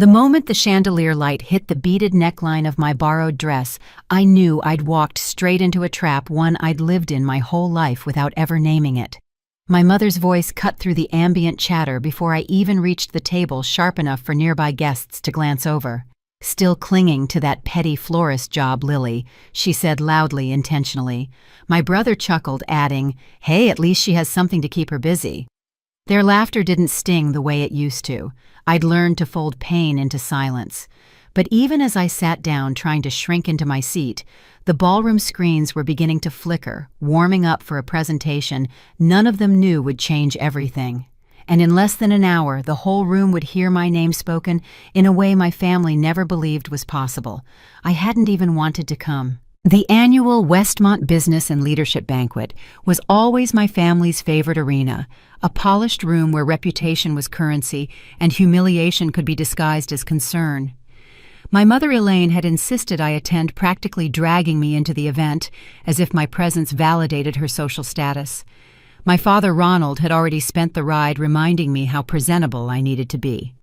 The moment the chandelier light hit the beaded neckline of my borrowed dress, I knew I'd walked straight into a trap, one I'd lived in my whole life without ever naming it. My mother's voice cut through the ambient chatter before I even reached the table sharp enough for nearby guests to glance over. "Still clinging to that petty florist job, Lily," she said loudly, intentionally. My brother chuckled, adding, "Hey, at least she has something to keep her busy." Their laughter didn't sting the way it used to. I'd learned to fold pain into silence. But even as I sat down trying to shrink into my seat, the ballroom screens were beginning to flicker, warming up for a presentation none of them knew would change everything. And in less than an hour, the whole room would hear my name spoken in a way my family never believed was possible. I hadn't even wanted to come. The annual Westmont Business and Leadership Banquet was always my family's favorite arena, a polished room where reputation was currency and humiliation could be disguised as concern. My mother Elaine had insisted I attend, practically dragging me into the event, as if my presence validated her social status. My father Ronald had already spent the ride reminding me how presentable I needed to be.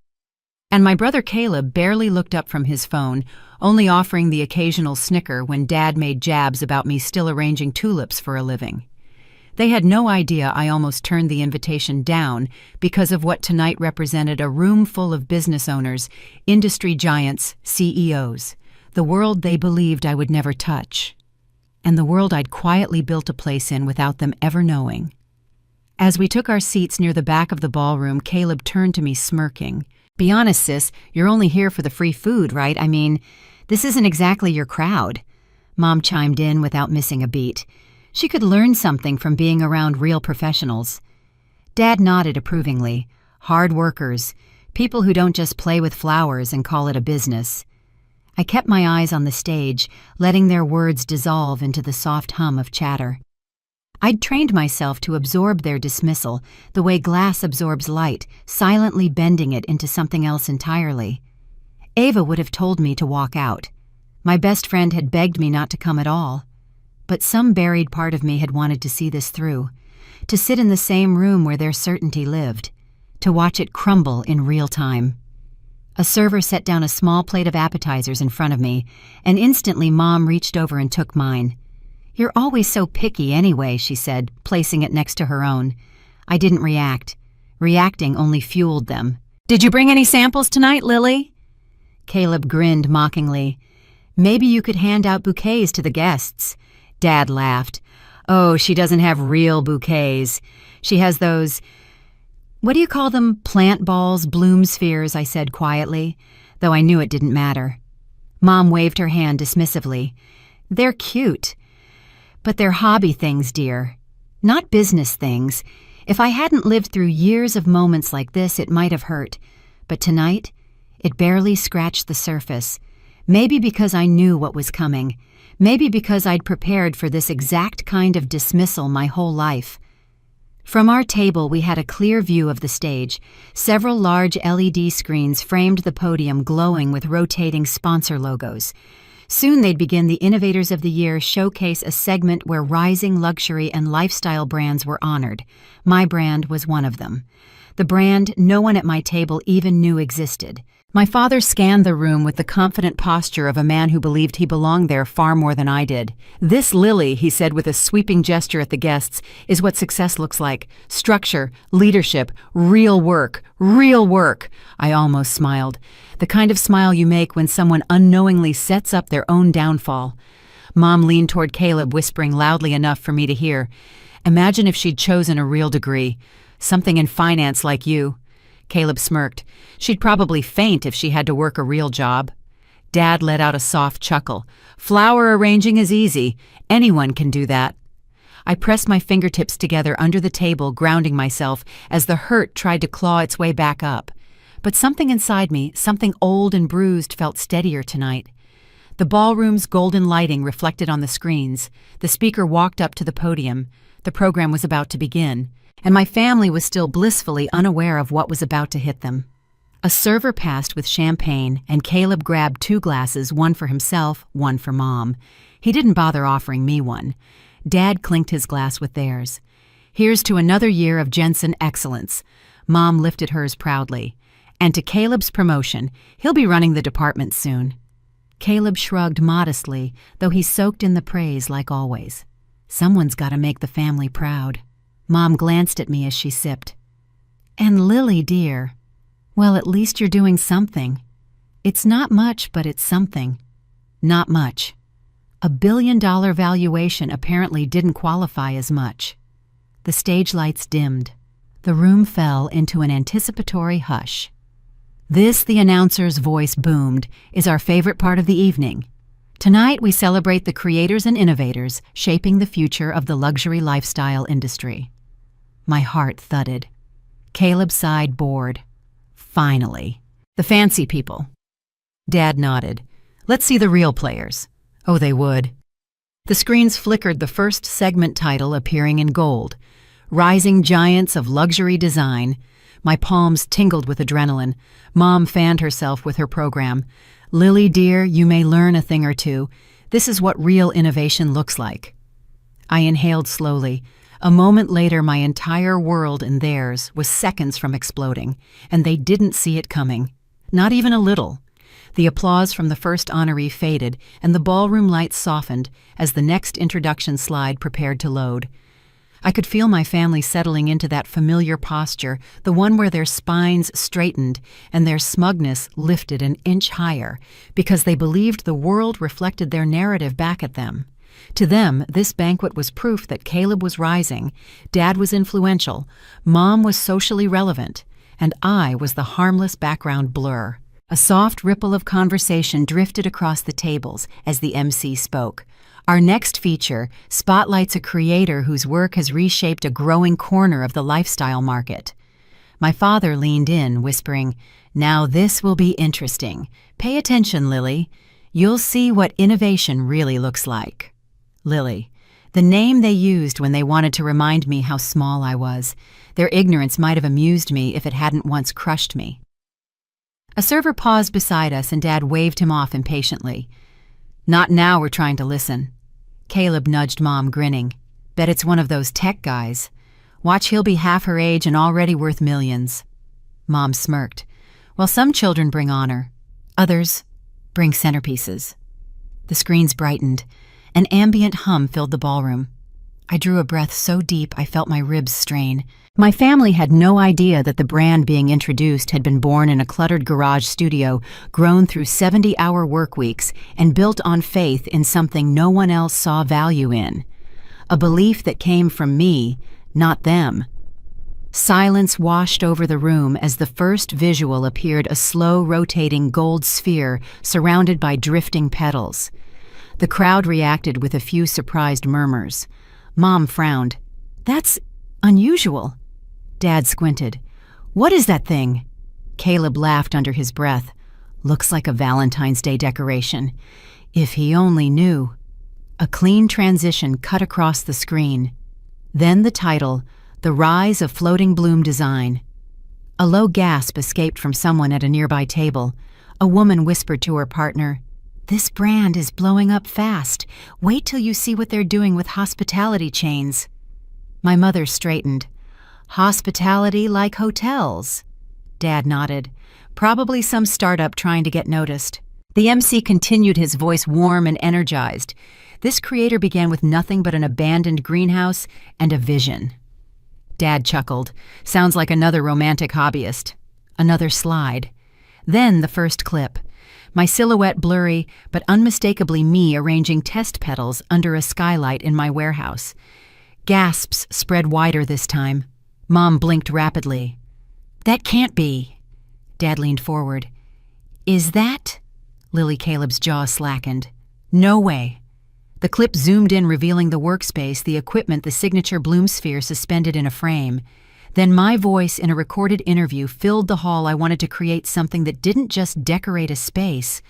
And my brother Caleb barely looked up from his phone, only offering the occasional snicker when Dad made jabs about me still arranging tulips for a living. They had no idea I almost turned the invitation down because of what tonight represented a room full of business owners, industry giants, CEOs, the world they believed I would never touch, and the world I'd quietly built a place in without them ever knowing. As we took our seats near the back of the ballroom, Caleb turned to me smirking. "Be honest, sis, you're only here for the free food, right? I mean, this isn't exactly your crowd." Mom chimed in without missing a beat. She could learn something from being around real professionals. Dad nodded approvingly. Hard workers, people who don't just play with flowers and call it a business. I kept my eyes on the stage, letting their words dissolve into the soft hum of chatter. I'd trained myself to absorb their dismissal the way glass absorbs light, silently bending it into something else entirely. Ava would have told me to walk out. My best friend had begged me not to come at all. But some buried part of me had wanted to see this through, to sit in the same room where their certainty lived, to watch it crumble in real time. A server set down a small plate of appetizers in front of me, and instantly Mom reached over and took mine. "You're always so picky anyway," she said, placing it next to her own. I didn't react. Reacting only fueled them. "Did you bring any samples tonight, Lily?" Caleb grinned mockingly. "Maybe you could hand out bouquets to the guests." Dad laughed. "Oh, she doesn't have real bouquets. She has those, what do you call them, plant balls, bloom spheres," I said quietly, though I knew it didn't matter. Mom waved her hand dismissively. "They're cute. But they're hobby things, dear. Not business things. If I hadn't lived through years of moments like this, it might have hurt. But tonight, it barely scratched the surface. Maybe because I knew what was coming. Maybe because I'd prepared for this exact kind of dismissal my whole life. From our table, we had a clear view of the stage. Several large LED screens framed the podium, glowing with rotating sponsor logos. Soon they'd begin the Innovators of the Year showcase, a segment where rising luxury and lifestyle brands were honored. My brand was one of them. The brand no one at my table even knew existed. My father scanned the room with the confident posture of a man who believed he belonged there far more than I did. "This, Lily," he said with a sweeping gesture at the guests, "is what success looks like. Structure, leadership, real work, real work." I almost smiled. The kind of smile you make when someone unknowingly sets up their own downfall. Mom leaned toward Caleb, whispering loudly enough for me to hear. "Imagine if she'd chosen a real degree. Something in finance like you." Caleb smirked. "She'd probably faint if she had to work a real job." Dad let out a soft chuckle. "Flower arranging is easy. Anyone can do that." I pressed my fingertips together under the table, grounding myself as the hurt tried to claw its way back up. But something inside me, something old and bruised, felt steadier tonight. The ballroom's golden lighting reflected on the screens. The speaker walked up to the podium. The program was about to begin, and my family was still blissfully unaware of what was about to hit them. A server passed with champagne, and Caleb grabbed 2 glasses, one for himself, one for Mom. He didn't bother offering me one. Dad clinked his glass with theirs. "Here's to another year of Jensen excellence." Mom lifted hers proudly. And to Caleb's promotion, he'll be running the department soon. Caleb shrugged modestly, though he soaked in the praise like always. Someone's got to make the family proud. Mom glanced at me as she sipped. And Lily, dear, well, at least you're doing something. It's not much, but it's something. Not much. $1 billion valuation apparently didn't qualify as much. The stage lights dimmed. The room fell into an anticipatory hush. This, the announcer's voice boomed, is our favorite part of the evening. Tonight we celebrate the creators and innovators shaping the future of the luxury lifestyle industry. My heart thudded. Caleb sighed, bored. Finally. The fancy people. Dad nodded. Let's see the real players. Oh, they would. The screens flickered, the first segment title appearing in gold. Rising Giants of Luxury Design. My palms tingled with adrenaline. Mom fanned herself with her program. Lily, dear, you may learn a thing or two. This is what real innovation looks like. I inhaled slowly. A moment later, my entire world and theirs was seconds from exploding, and they didn't see it coming. Not even a little. The applause from the first honoree faded, and the ballroom lights softened as the next introduction slide prepared to load. I could feel my family settling into that familiar posture, the one where their spines straightened and their smugness lifted an inch higher, because they believed the world reflected their narrative back at them. To them, this banquet was proof that Caleb was rising, Dad was influential, Mom was socially relevant, and I was the harmless background blur. A soft ripple of conversation drifted across the tables as the MC spoke. Our next feature spotlights a creator whose work has reshaped a growing corner of the lifestyle market. My father leaned in, whispering, "Now this will be interesting. Pay attention, Lily. You'll see what innovation really looks like." Lily, the name they used when they wanted to remind me how small I was. Their ignorance might have amused me if it hadn't once crushed me. A server paused beside us and Dad waved him off impatiently. "Not now, we're trying to listen." Caleb nudged Mom, grinning. "Bet it's one of those tech guys. Watch, he'll be half her age and already worth millions." Mom smirked. "Well, some children bring honor. Others bring centerpieces." The screens brightened. An ambient hum filled the ballroom. I drew a breath so deep I felt my ribs strain. My family had no idea that the brand being introduced had been born in a cluttered garage studio, grown through 70-hour work weeks, and built on faith in something no one else saw value in. A belief that came from me, not them. Silence washed over the room as the first visual appeared, a slow rotating gold sphere surrounded by drifting petals. The crowd reacted with a few surprised murmurs. Mom frowned. "That's unusual." Dad squinted. "What is that thing?" Caleb laughed under his breath. "Looks like a Valentine's Day decoration." If he only knew. A clean transition cut across the screen. Then the title, The Rise of Floating Bloom Design. A low gasp escaped from someone at a nearby table. A woman whispered to her partner, "This brand is blowing up fast. Wait till you see what they're doing with hospitality chains." My mother straightened. "Hospitality like hotels?" Dad nodded. "Probably some startup trying to get noticed." The MC continued, his voice warm and energized. This creator began with nothing but an abandoned greenhouse and a vision. Dad chuckled. "Sounds like another romantic hobbyist." Another slide. Then the first clip. My silhouette blurry, but unmistakably me arranging test petals under a skylight in my warehouse. Gasps spread wider this time. Mom blinked rapidly. "That can't be." Dad leaned forward. "Is that?" Lily Caleb's jaw slackened. "No way." The clip zoomed in, revealing the workspace, the equipment, the signature bloom sphere suspended in a frame. Then my voice in a recorded interview filled the hall. I wanted to create something that didn't just decorate a space,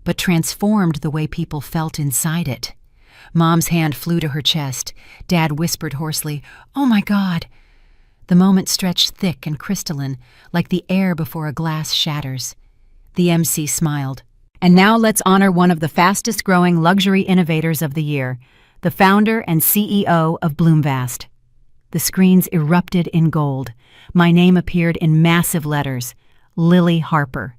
but transformed the way people felt inside it. Mom's hand flew to her chest. Dad whispered hoarsely, "Oh my God." The moment stretched thick and crystalline, like the air before a glass shatters. The MC smiled. "And now let's honor one of the fastest-growing luxury innovators of the year, the founder and CEO of Bloomvast." The screens erupted in gold. My name appeared in massive letters. Lily Harper.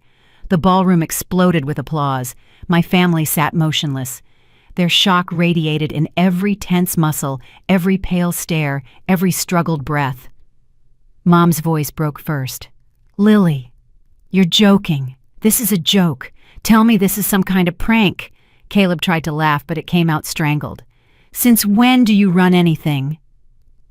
The ballroom exploded with applause. My family sat motionless. Their shock radiated in every tense muscle, every pale stare, every struggled breath. Mom's voice broke first. "Lily, you're joking. This is a joke. Tell me this is some kind of prank." Caleb tried to laugh, but it came out strangled. "Since when do you run anything?"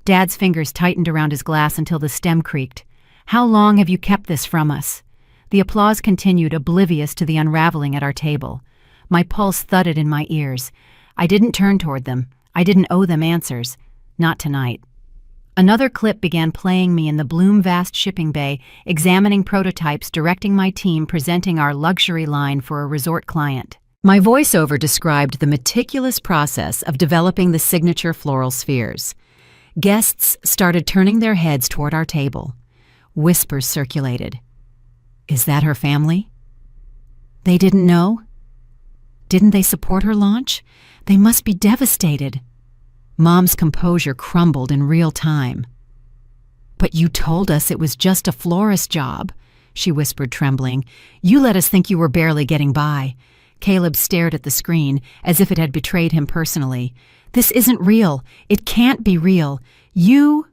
Dad's fingers tightened around his glass until the stem creaked. "How long have you kept this from us?" The applause continued, oblivious to the unraveling at our table. My pulse thudded in my ears. I didn't turn toward them. I didn't owe them answers. Not tonight. Another clip began playing me in the Bloomvast shipping bay, examining prototypes, directing my team, presenting our luxury line for a resort client. My voiceover described the meticulous process of developing the signature floral spheres. Guests started turning their heads toward our table. Whispers circulated. Is that her family? They didn't know? Didn't they support her launch? They must be devastated. Mom's composure crumbled in real time. "But you told us it was just a florist job," she whispered, trembling. "You let us think you were barely getting by." Caleb stared at the screen as if it had betrayed him personally. "This isn't real. It can't be real. You,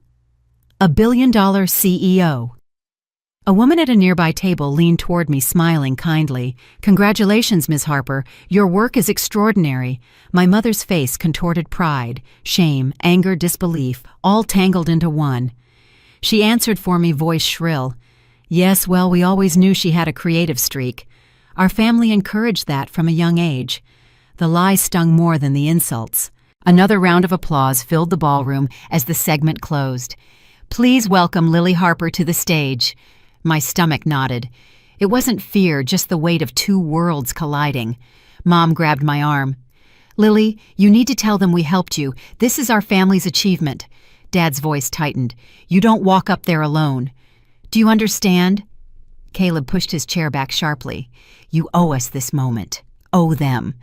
a billion-dollar CEO." A woman at a nearby table leaned toward me, smiling kindly. "Congratulations, Ms. Harper. Your work is extraordinary." My mother's face contorted pride, shame, anger, disbelief, all tangled into one. She answered for me, voice shrill. "Yes, well, we always knew she had a creative streak. Our family encouraged that from a young age." The lies stung more than the insults. Another round of applause filled the ballroom as the segment closed. "Please welcome Lily Harper to the stage." My stomach knotted. It wasn't fear, just the weight of two worlds colliding. Mom grabbed my arm. "Lily, you need to tell them we helped you. This is our family's achievement." Dad's voice tightened. "You don't walk up there alone. Do you understand?" Caleb pushed his chair back sharply. "You owe us this moment. Owe them."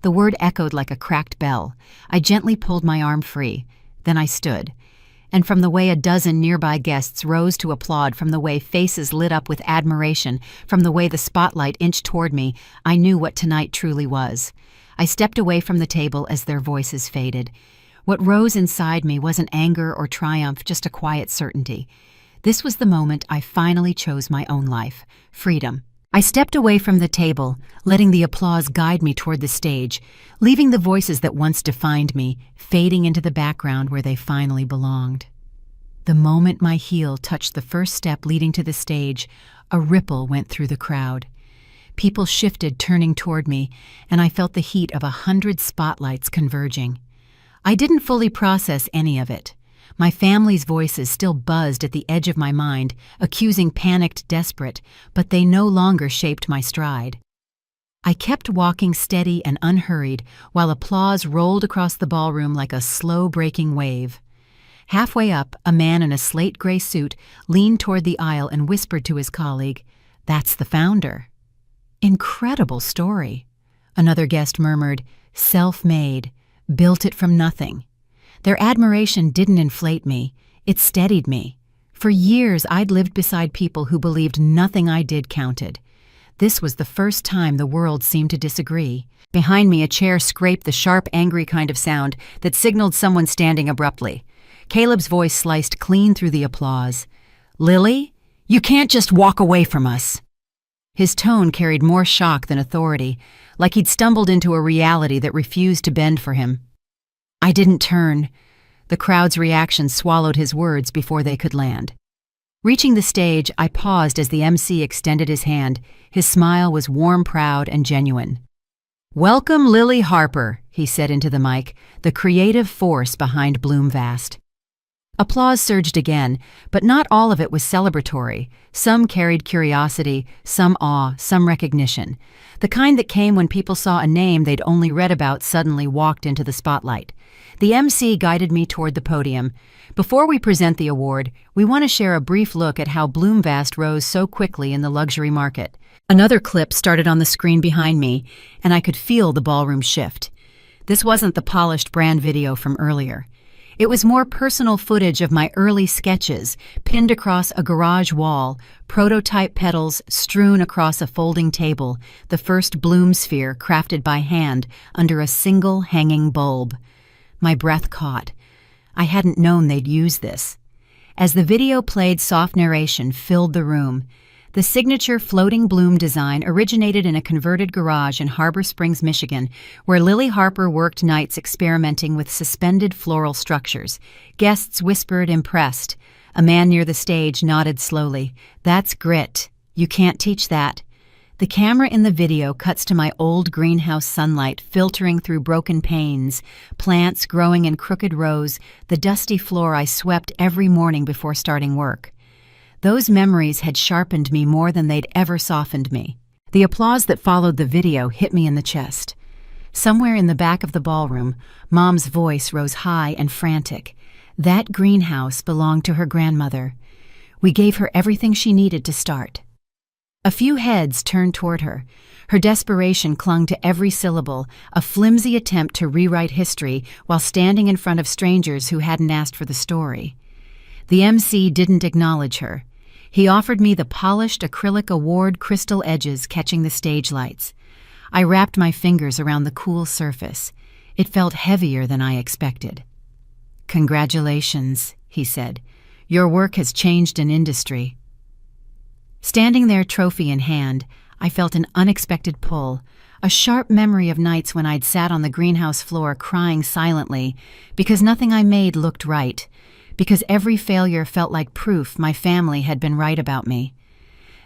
The word echoed like a cracked bell. I gently pulled my arm free. Then I stood. And from the way a dozen nearby guests rose to applaud, from the way faces lit up with admiration, from the way the spotlight inched toward me, I knew what tonight truly was. I stepped away from the table as their voices faded. What rose inside me wasn't anger or triumph, just a quiet certainty. This was the moment I finally chose my own life, freedom. I stepped away from the table, letting the applause guide me toward the stage, leaving the voices that once defined me, fading into the background where they finally belonged. The moment my heel touched the first step leading to the stage, a ripple went through the crowd. People shifted, turning toward me, and I felt the heat of 100 spotlights converging. I didn't fully process any of it. My family's voices still buzzed at the edge of my mind, accusing panicked desperate, but they no longer shaped my stride. I kept walking steady and unhurried while applause rolled across the ballroom like a slow-breaking wave. Halfway up, a man in a slate-gray suit leaned toward the aisle and whispered to his colleague, "That's the founder." "Incredible story." Another guest murmured, "Self-made, built it from nothing." Their admiration didn't inflate me, it steadied me. For years, I'd lived beside people who believed nothing I did counted. This was the first time the world seemed to disagree. Behind me, a chair scraped the sharp, angry kind of sound that signaled someone standing abruptly. Caleb's voice sliced clean through the applause. "Lily, you can't just walk away from us." His tone carried more shock than authority, like he'd stumbled into a reality that refused to bend for him. I didn't turn. The crowd's reaction swallowed his words before they could land. Reaching the stage, I paused as the MC extended his hand. His smile was warm, proud, and genuine. "Welcome, Lily Harper," he said into the mic, the creative force behind Bloomvast. Applause surged again, but not all of it was celebratory. Some carried curiosity, some awe, some recognition. The kind that came when people saw a name they'd only read about suddenly walked into the spotlight. The MC guided me toward the podium. "Before we present the award, we want to share a brief look at how Bloomvast rose so quickly in the luxury market." Another clip started on the screen behind me, and I could feel the ballroom shift. This wasn't the polished brand video from earlier. It was more personal footage of my early sketches, pinned across a garage wall, prototype petals strewn across a folding table, the first bloom sphere crafted by hand under a single hanging bulb. My breath caught. I hadn't known they'd use this. As the video played, soft narration filled the room. The signature floating bloom design originated in a converted garage in Harbor Springs, Michigan, where Lily Harper worked nights experimenting with suspended floral structures. Guests whispered, impressed. A man near the stage nodded slowly. "That's grit. You can't teach that." The camera in the video cuts to my old greenhouse sunlight filtering through broken panes, plants growing in crooked rows, the dusty floor I swept every morning before starting work. Those memories had sharpened me more than they'd ever softened me. The applause that followed the video hit me in the chest. Somewhere in the back of the ballroom, Mom's voice rose high and frantic. That greenhouse belonged to her grandmother. We gave her everything she needed to start. A few heads turned toward her. Her desperation clung to every syllable, a flimsy attempt to rewrite history while standing in front of strangers who hadn't asked for the story. The MC didn't acknowledge her. He offered me the polished acrylic award crystal edges catching the stage lights. I wrapped my fingers around the cool surface. It felt heavier than I expected. "Congratulations," he said. "Your work has changed an industry." Standing there, trophy in hand, I felt an unexpected pull, a sharp memory of nights when I'd sat on the greenhouse floor crying silently because nothing I made looked right, because every failure felt like proof my family had been right about me.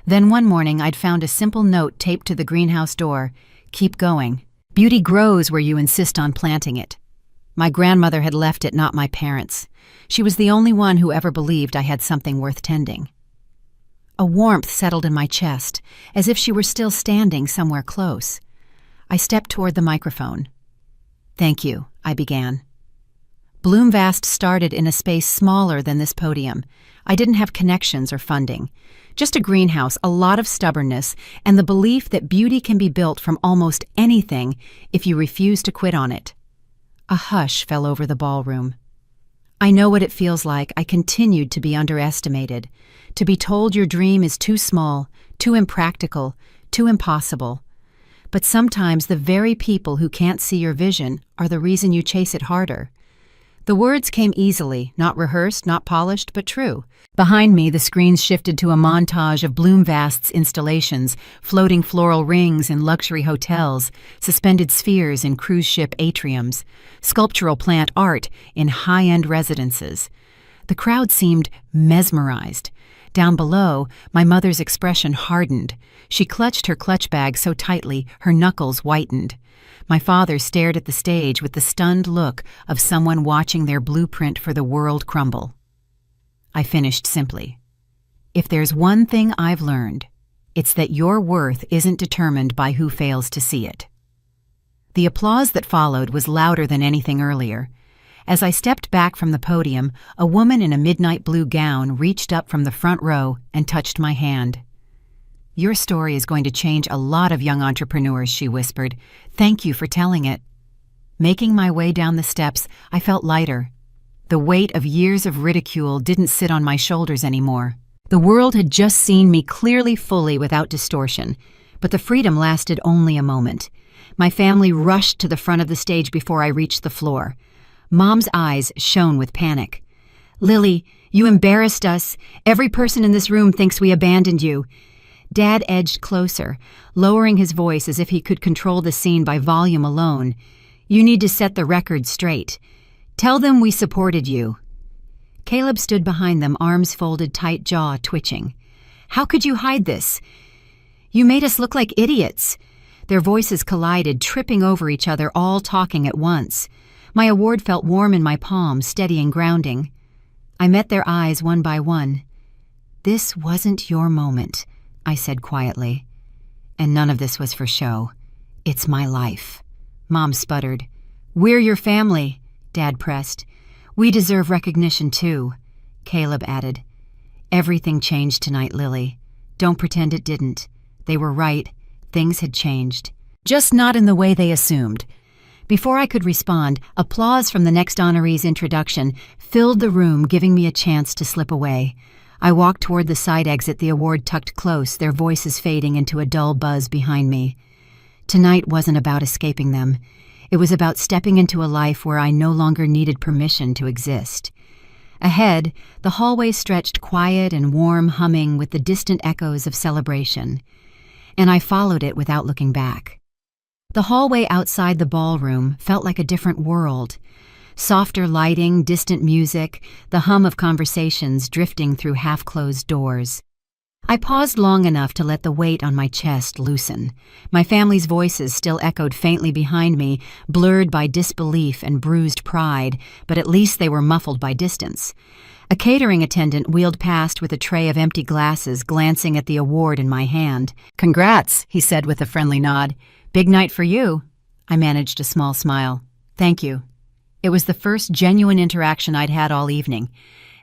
Then one morning I'd found a simple note taped to the greenhouse door: "Keep going. Beauty grows where you insist on planting it." My grandmother had left it, not my parents. She was the only one who ever believed I had something worth tending. A warmth settled in my chest, as if she were still standing somewhere close. I stepped toward the microphone. "Thank you," I began. Bloomvast started in a space smaller than this podium. I didn't have connections or funding. Just a greenhouse, a lot of stubbornness, and the belief that beauty can be built from almost anything if you refuse to quit on it. A hush fell over the ballroom. I know what it feels like. I continued to be underestimated, to be told your dream is too small, too impractical, too impossible. But sometimes the very people who can't see your vision are the reason you chase it harder. The words came easily, not rehearsed, not polished, but true. Behind me, the screens shifted to a montage of Bloomvast's installations, floating floral rings in luxury hotels, suspended spheres in cruise ship atriums, sculptural plant art in high-end residences. The crowd seemed mesmerized. Down below, my mother's expression hardened. She clutched her clutch bag so tightly, her knuckles whitened. My father stared at the stage with the stunned look of someone watching their blueprint for the world crumble. I finished simply. If there's one thing I've learned, it's that your worth isn't determined by who fails to see it. The applause that followed was louder than anything earlier. As I stepped back from the podium, a woman in a midnight blue gown reached up from the front row and touched my hand. "Your story is going to change a lot of young entrepreneurs," she whispered. "Thank you for telling it." Making my way down the steps, I felt lighter. The weight of years of ridicule didn't sit on my shoulders anymore. The world had just seen me clearly, fully, without distortion, but the freedom lasted only a moment. My family rushed to the front of the stage before I reached the floor. Mom's eyes shone with panic. "Lily, you embarrassed us. Every person in this room thinks we abandoned you." Dad edged closer, lowering his voice as if he could control the scene by volume alone. "You need to set the record straight. Tell them we supported you." Caleb stood behind them, arms folded tight, jaw twitching. "How could you hide this? You made us look like idiots." Their voices collided, tripping over each other, all talking at once. My award felt warm in my palm, steady and grounding. I met their eyes one by one. "This wasn't your moment," I said quietly. "And none of this was for show. It's my life." Mom sputtered. "We're your family," Dad pressed. "We deserve recognition too," Caleb added. "Everything changed tonight, Lily. Don't pretend it didn't. They were right. Things had changed. Just not in the way they assumed. Before I could respond, applause from the next honoree's introduction filled the room, giving me a chance to slip away. I walked toward the side exit, the award tucked close, their voices fading into a dull buzz behind me. Tonight wasn't about escaping them. It was about stepping into a life where I no longer needed permission to exist. Ahead, the hallway stretched quiet and warm, humming with the distant echoes of celebration. And I followed it without looking back. The hallway outside the ballroom felt like a different world. Softer lighting, distant music, the hum of conversations drifting through half-closed doors. I paused long enough to let the weight on my chest loosen. My family's voices still echoed faintly behind me, blurred by disbelief and bruised pride, but at least they were muffled by distance. A catering attendant wheeled past with a tray of empty glasses, glancing at the award in my hand. "Congrats," he said with a friendly nod. "Big night for you." I managed a small smile. "Thank you." It was the first genuine interaction I'd had all evening.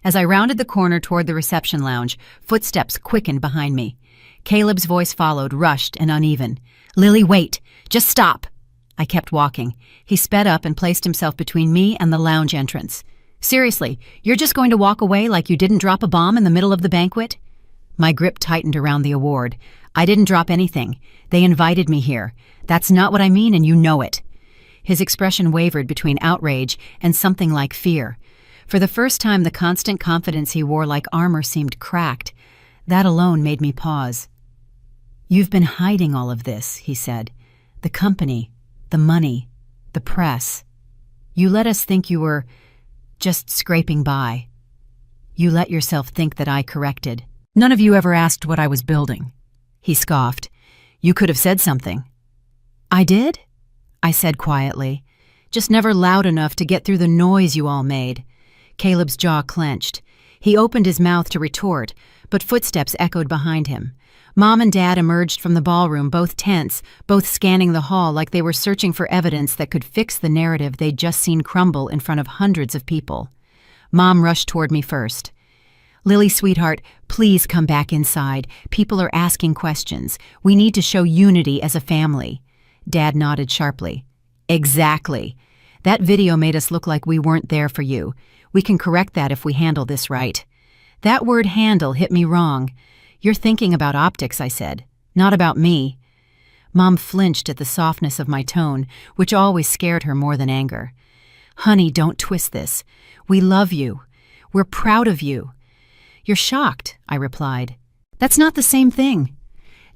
As I rounded the corner toward the reception lounge, footsteps quickened behind me. Caleb's voice followed, rushed and uneven. "Lily, wait! Just stop!" I kept walking. He sped up and placed himself between me and the lounge entrance. "Seriously, you're just going to walk away like you didn't drop a bomb in the middle of the banquet?" My grip tightened around the award. "I didn't drop anything. They invited me here. That's not what I mean, and you know it." His expression wavered between outrage and something like fear. For the first time, the constant confidence he wore like armor seemed cracked. That alone made me pause. "You've been hiding all of this," he said. "The company, the money, the press. You let us think you were just scraping by. You let yourself think that I corrected. None of you ever asked what I was building." He scoffed. "You could have said something." "I did?" I said quietly. "Just never loud enough to get through the noise you all made." Caleb's jaw clenched. He opened his mouth to retort, but footsteps echoed behind him. Mom and Dad emerged from the ballroom, both tense, both scanning the hall like they were searching for evidence that could fix the narrative they'd just seen crumble in front of hundreds of people. Mom rushed toward me first. "Lily, sweetheart, please come back inside. People are asking questions. We need to show unity as a family." Dad nodded sharply. "Exactly. That video made us look like we weren't there for you. We can correct that if we handle this right." That word "handle" hit me wrong. "You're thinking about optics," I said, "not about me." Mom flinched at the softness of my tone, which always scared her more than anger. "Honey, don't twist this. We love you. We're proud of you." "You're shocked," I replied. "That's not the same thing."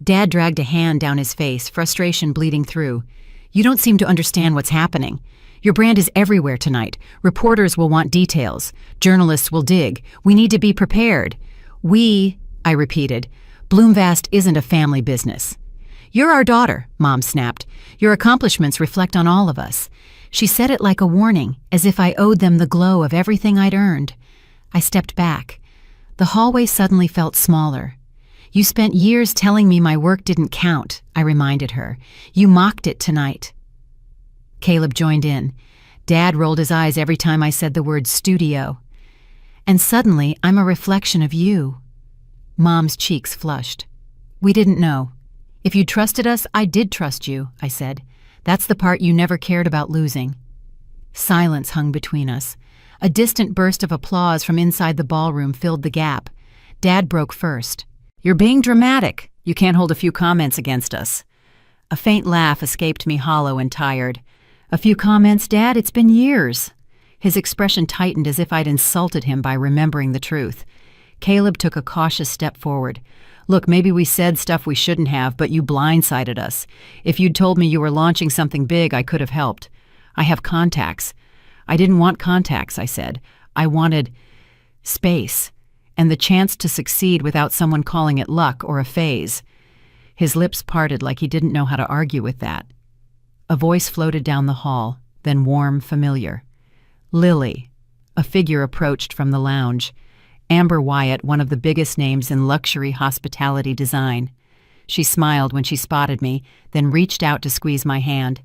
Dad dragged a hand down his face, frustration bleeding through. "You don't seem to understand what's happening. Your brand is everywhere tonight. Reporters will want details. Journalists will dig. We need to be prepared." "We," I repeated. "Bloomvast isn't a family business." "You're our daughter," Mom snapped. "Your accomplishments reflect on all of us." She said it like a warning, as if I owed them the glow of everything I'd earned. I stepped back. The hallway suddenly felt smaller. "You spent years telling me my work didn't count," I reminded her. "You mocked it tonight." Caleb joined in. Dad rolled his eyes every time I said the word studio. "And suddenly, I'm a reflection of you." Mom's cheeks flushed. "We didn't know. If you trusted us, I did trust you," I said. "That's the part you never cared about losing." Silence hung between us. A distant burst of applause from inside the ballroom filled the gap. Dad broke first. "You're being dramatic. You can't hold a few comments against us." A faint laugh escaped me, hollow and tired. "A few comments, Dad? It's been years." His expression tightened as if I'd insulted him by remembering the truth. Caleb took a cautious step forward. "Look, maybe we said stuff we shouldn't have, but you blindsided us. If you'd told me you were launching something big, I could have helped. I have contacts." "I didn't want contacts," I said. "I wanted space, and the chance to succeed without someone calling it luck or a phase." His lips parted like he didn't know how to argue with that. A voice floated down the hall, then warm, familiar. "Lily." A figure approached from the lounge. Amber Wyatt, one of the biggest names in luxury hospitality design. She smiled when she spotted me, then reached out to squeeze my hand.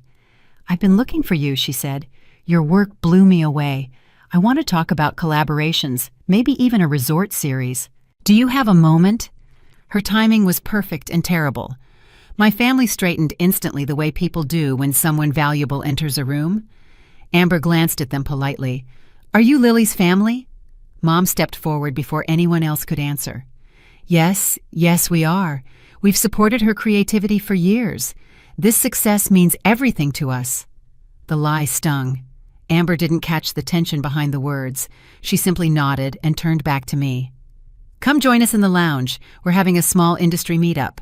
"I've been looking for you," she said. "Your work blew me away. I want to talk about collaborations, maybe even a resort series. Do you have a moment?" Her timing was perfect and terrible. My family straightened instantly the way people do when someone valuable enters a room. Amber glanced at them politely. "Are you Lily's family?" Mom stepped forward before anyone else could answer. Yes, we are. We've supported her creativity for years. This success means everything to us." The lie stung. Amber didn't catch the tension behind the words. She simply nodded and turned back to me. "Come join us in the lounge. We're having a small industry meetup."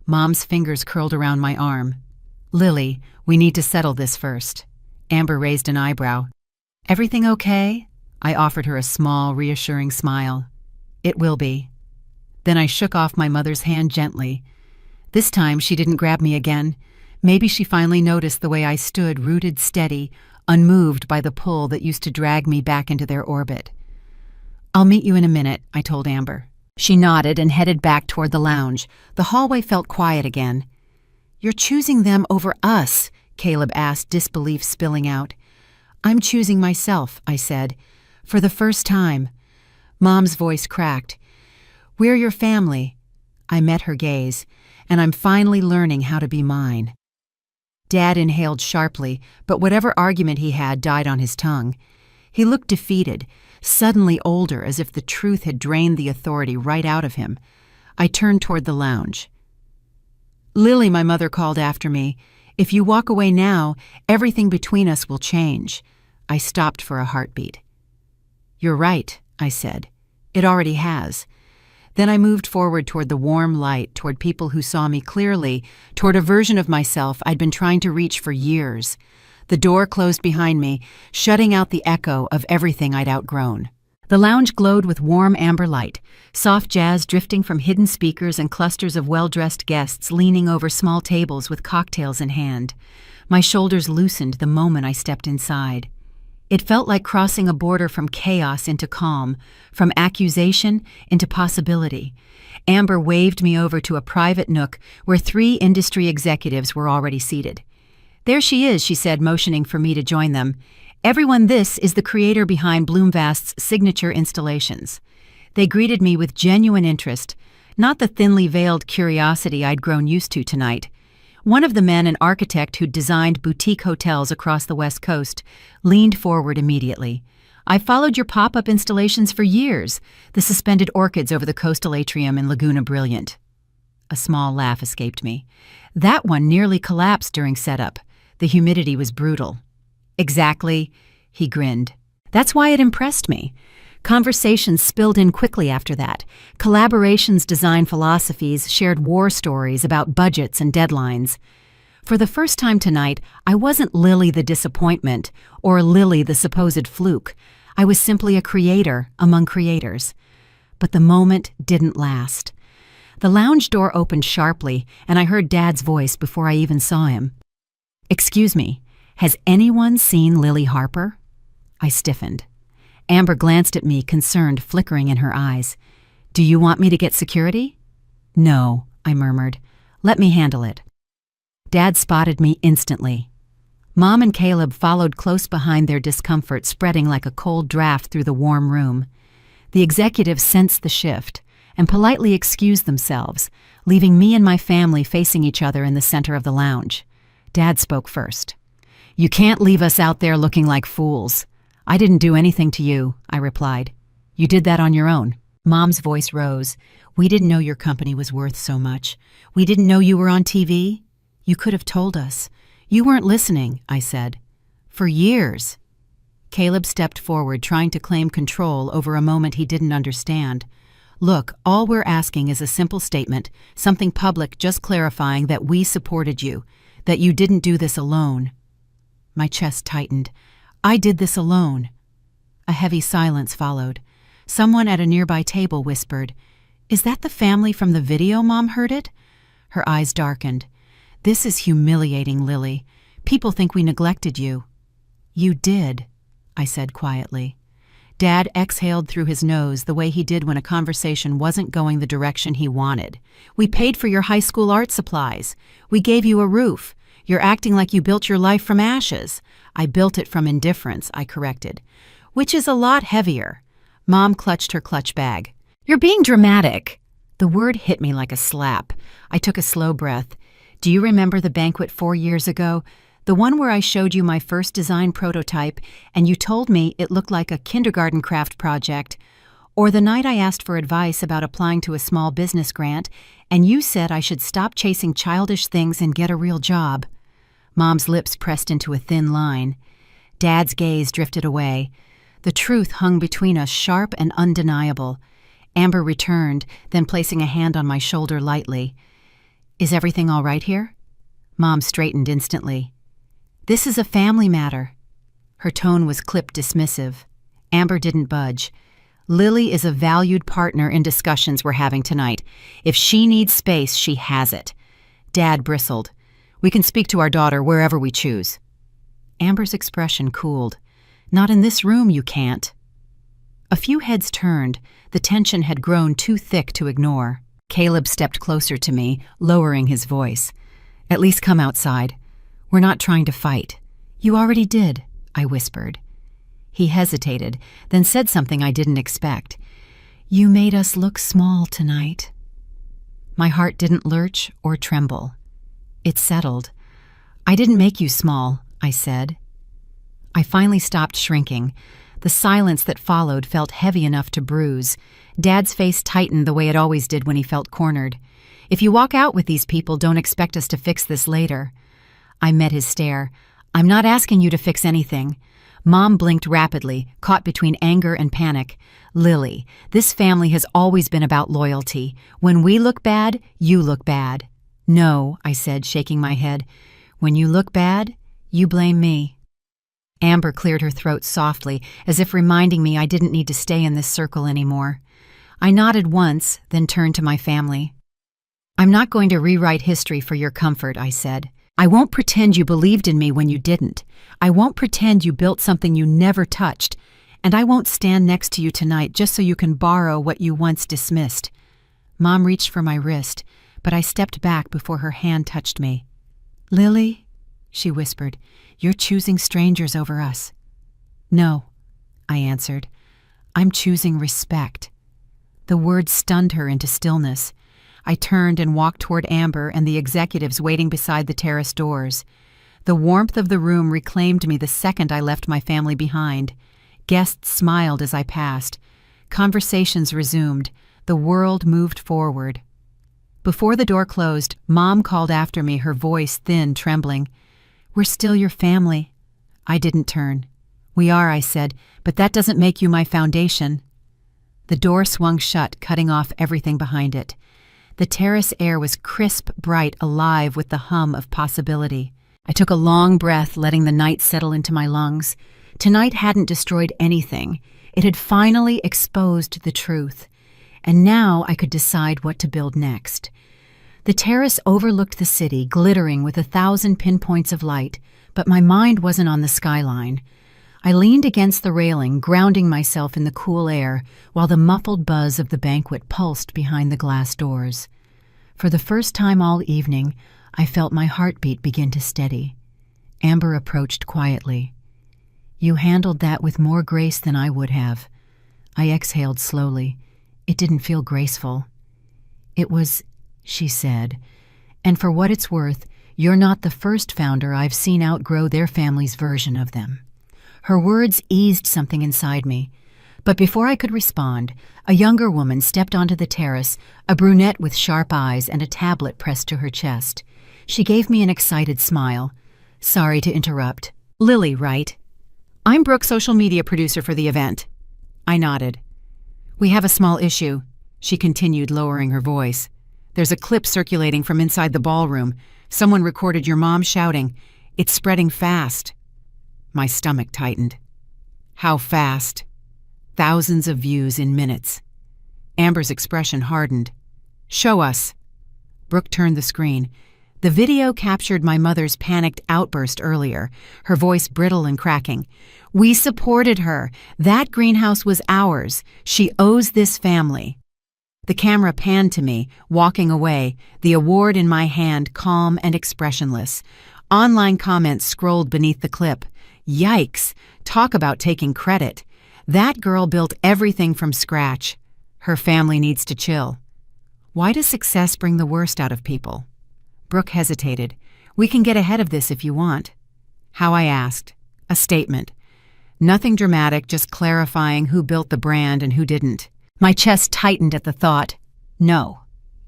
Mom's fingers curled around my arm. "Lily, we need to settle this first." Amber raised an eyebrow. "Everything okay?" I offered her a small, reassuring smile. "It will be." Then I shook off my mother's hand gently. This time she didn't grab me again. Maybe she finally noticed the way I stood rooted steady, unmoved by the pull that used to drag me back into their orbit. "I'll meet you in a minute," I told Amber. She nodded and headed back toward the lounge. The hallway felt quiet again. "You're choosing them over us," Caleb asked, disbelief spilling out. "I'm choosing myself," I said. "For the first time." Mom's voice cracked. "We're your family." I met her gaze, and I'm finally learning how to be mine. Dad inhaled sharply, but whatever argument he had died on his tongue. He looked defeated, suddenly older, as if the truth had drained the authority right out of him. I turned toward the lounge. "Lily," my mother called after me, "if you walk away now, everything between us will change." I stopped for a heartbeat. "You're right," I said. "It already has." Then I moved forward toward the warm light, toward people who saw me clearly, toward a version of myself I'd been trying to reach for years. The door closed behind me, shutting out the echo of everything I'd outgrown. The lounge glowed with warm amber light, soft jazz drifting from hidden speakers and clusters of well-dressed guests leaning over small tables with cocktails in hand. My shoulders loosened the moment I stepped inside. It felt like crossing a border from chaos into calm, from accusation into possibility. Amber waved me over to a private nook where 3 industry executives were already seated. "There she is," she said, motioning for me to join them. "Everyone, this is the creator behind Bloomvast's signature installations." They greeted me with genuine interest, not the thinly veiled curiosity I'd grown used to tonight. One of the men, an architect who'd designed boutique hotels across the West Coast, leaned forward immediately. "I followed your pop-up installations for years, the suspended orchids over the coastal atrium in Laguna Brilliant." A small laugh escaped me. "That one nearly collapsed during setup. The humidity was brutal." "Exactly," he grinned. "That's why it impressed me." Conversations spilled in quickly after that. Collaborations, design philosophies, shared war stories about budgets and deadlines. For the first time tonight, I wasn't Lily the disappointment or Lily the supposed fluke. I was simply a creator among creators. But the moment didn't last. The lounge door opened sharply, and I heard Dad's voice before I even saw him. "Excuse me, has anyone seen Lily Harper?" I stiffened. Amber glanced at me, concerned flickering in her eyes. "Do you want me to get security?" "No," I murmured. "Let me handle it." Dad spotted me instantly. Mom and Caleb followed close behind, their discomfort spreading like a cold draft through the warm room. The executives sensed the shift and politely excused themselves, leaving me and my family facing each other in the center of the lounge. Dad spoke first. "You can't leave us out there looking like fools." "I didn't do anything to you," I replied. "You did that on your own." Mom's voice rose. "We didn't know your company was worth so much. We didn't know you were on TV. You could have told us. You weren't listening," I said. "For years." Caleb stepped forward, trying to claim control over a moment he didn't understand. "Look, all we're asking is a simple statement, something public, just clarifying that we supported you, that you didn't do this alone." My chest tightened. "I did this alone." A heavy silence followed. Someone at a nearby table whispered, "Is that the family from the video Mom heard it?" Her eyes darkened. "This is humiliating, Lily. People think we neglected you." "You did," I said quietly. Dad exhaled through his nose the way he did when a conversation wasn't going the direction he wanted. "We paid for your high school art supplies. We gave you a roof. You're acting like you built your life from ashes." "I built it from indifference," I corrected. "Which is a lot heavier." Mom clutched her clutch bag. "You're being dramatic." The word hit me like a slap. I took a slow breath. Do you remember the banquet 4 years ago? The one where I showed you my first design prototype and you told me it looked like a kindergarten craft project? Or the night I asked for advice about applying to a small business grant and you said I should stop chasing childish things and get a real job? Mom's lips pressed into a thin line. Dad's gaze drifted away. The truth hung between us, sharp and undeniable. Amber returned, then placing a hand on my shoulder lightly. "Is everything all right here?" Mom straightened instantly. "This is a family matter." Her tone was clipped dismissive. Amber didn't budge. "Lily is a valued partner in discussions we're having tonight. If she needs space, she has it." Dad bristled. "We can speak to our daughter wherever we choose." Amber's expression cooled. "Not in this room, you can't." A few heads turned. The tension had grown too thick to ignore. Caleb stepped closer to me, lowering his voice. "At least come outside. We're not trying to fight." "You already did," I whispered. He hesitated, then said something I didn't expect. "You made us look small tonight." My heart didn't lurch or tremble. It settled. "I didn't make you small," I said. I finally stopped shrinking. The silence that followed felt heavy enough to bruise. Dad's face tightened the way it always did when he felt cornered. "If you walk out with these people, don't expect us to fix this later." I met his stare. "I'm not asking you to fix anything." Mom blinked rapidly, caught between anger and panic. "Lily, this family has always been about loyalty. When we look bad, you look bad." "No," I said, shaking my head. "When you look bad, you blame me." Amber cleared her throat softly, as if reminding me I didn't need to stay in this circle anymore. I nodded once, then turned to my family. "I'm not going to rewrite history for your comfort," I said. "I won't pretend you believed in me when you didn't. I won't pretend you built something you never touched. And I won't stand next to you tonight just so you can borrow what you once dismissed." Mom reached for my wrist, but I stepped back before her hand touched me. "Lily," she whispered, "you're choosing strangers over us." "No," I answered. "I'm choosing respect." The words stunned her into stillness. I turned and walked toward Amber and the executives waiting beside the terrace doors. The warmth of the room reclaimed me the second I left my family behind. Guests smiled as I passed. Conversations resumed. The world moved forward. Before the door closed, Mom called after me, her voice thin, trembling. "We're still your family." I didn't turn. "We are," I said, "but that doesn't make you my foundation." The door swung shut, cutting off everything behind it. The terrace air was crisp, bright, alive with the hum of possibility. I took a long breath, letting the night settle into my lungs. Tonight hadn't destroyed anything. It had finally exposed the truth. And now I could decide what to build next. The terrace overlooked the city, glittering with 1,000 pinpoints of light, but my mind wasn't on the skyline. I leaned against the railing, grounding myself in the cool air, while the muffled buzz of the banquet pulsed behind the glass doors. For the first time all evening, I felt my heartbeat begin to steady. Amber approached quietly. "You handled that with more grace than I would have." I exhaled slowly. It didn't feel graceful. "It was," she said, "and for what it's worth, you're not the first founder I've seen outgrow their family's version of them." Her words eased something inside me. But before I could respond, a younger woman stepped onto the terrace, a brunette with sharp eyes and a tablet pressed to her chest. She gave me an excited smile. "Sorry to interrupt. Lily, right?" "I'm Brooke, social media producer for the event." I nodded. "We have a small issue," she continued, lowering her voice. "There's a clip circulating from inside the ballroom. Someone recorded your mom shouting. It's spreading fast." My stomach tightened. "How fast?" "Thousands of views in minutes." Amber's expression hardened. "Show us." Brooke turned the screen. The video captured my mother's panicked outburst earlier, her voice brittle and cracking. "We supported her. That greenhouse was ours. She owes this family." The camera panned to me, walking away, the award in my hand, calm and expressionless. Online comments scrolled beneath the clip. "Yikes! Talk about taking credit. That girl built everything from scratch. Her family needs to chill." Why does success bring the worst out of people? Brooke hesitated. "We can get ahead of this if you want." How, I asked. A statement. Nothing dramatic, just clarifying who built the brand and who didn't. My chest tightened at the thought. No,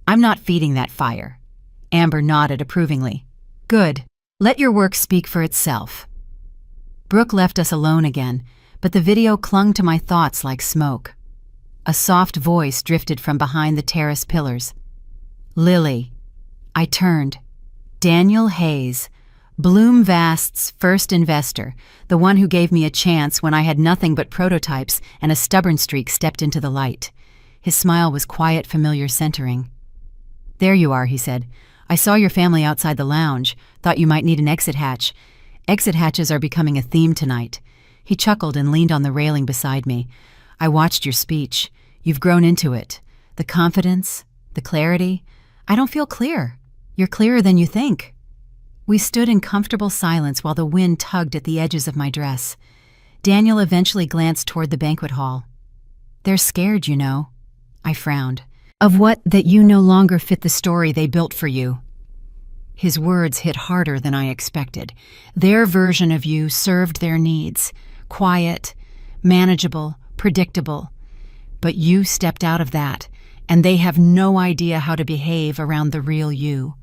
I'm not feeding that fire. Amber nodded approvingly. Good. Let your work speak for itself. Brooke left us alone again, but the video clung to my thoughts like smoke. A soft voice drifted from behind the terrace pillars. Lily. I turned. Daniel Hayes, Bloom Vast's first investor, the one who gave me a chance when I had nothing but prototypes and a stubborn streak stepped into the light. His smile was quiet, familiar, centering. There you are, he said. I saw your family outside the lounge. Thought you might need an exit hatch. Exit hatches are becoming a theme tonight. He chuckled and leaned on the railing beside me. I watched your speech. You've grown into it. The confidence, the clarity. I don't feel clear. You're clearer than you think. We stood in comfortable silence while the wind tugged at the edges of my dress. Daniel eventually glanced toward the banquet hall. They're scared, you know. I frowned. Of what? That you no longer fit the story they built for you. His words hit harder than I expected. Their version of you served their needs. Quiet, manageable, predictable. But you stepped out of that, and they have no idea how to behave around the real you.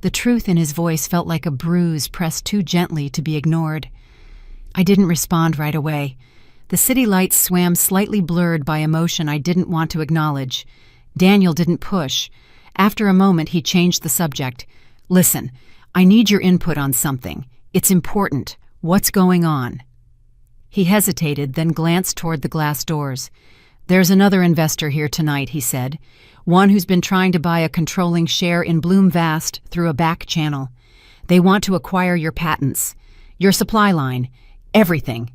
The truth in his voice felt like a bruise pressed too gently to be ignored. I didn't respond right away. The city lights swam slightly blurred by emotion I didn't want to acknowledge. Daniel didn't push. After a moment, he changed the subject. Listen, I need your input on something. It's important. What's going on? He hesitated, then glanced toward the glass doors. There's another investor here tonight, he said. One who's been trying to buy a controlling share in Bloom Vast through a back channel. They want to acquire your patents, your supply line, everything.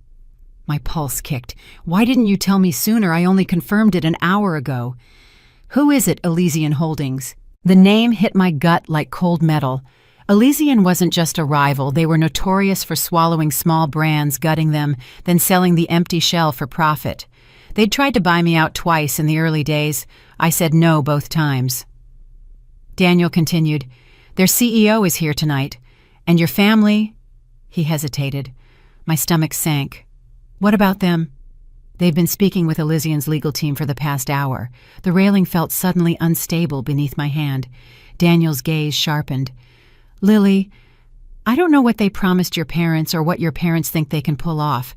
My pulse kicked. Why didn't you tell me sooner? I only confirmed it an hour ago. Who is it, Elysian Holdings? The name hit my gut like cold metal. Elysian wasn't just a rival. They were notorious for swallowing small brands, gutting them, then selling the empty shell for profit. They'd tried to buy me out twice in the early days. I said no both times. Daniel continued, Their CEO is here tonight. And your family? He hesitated. My stomach sank. What about them? They've been speaking with Elysian's legal team for the past hour. The railing felt suddenly unstable beneath my hand. Daniel's gaze sharpened. Lily, I don't know what they promised your parents or what your parents think they can pull off,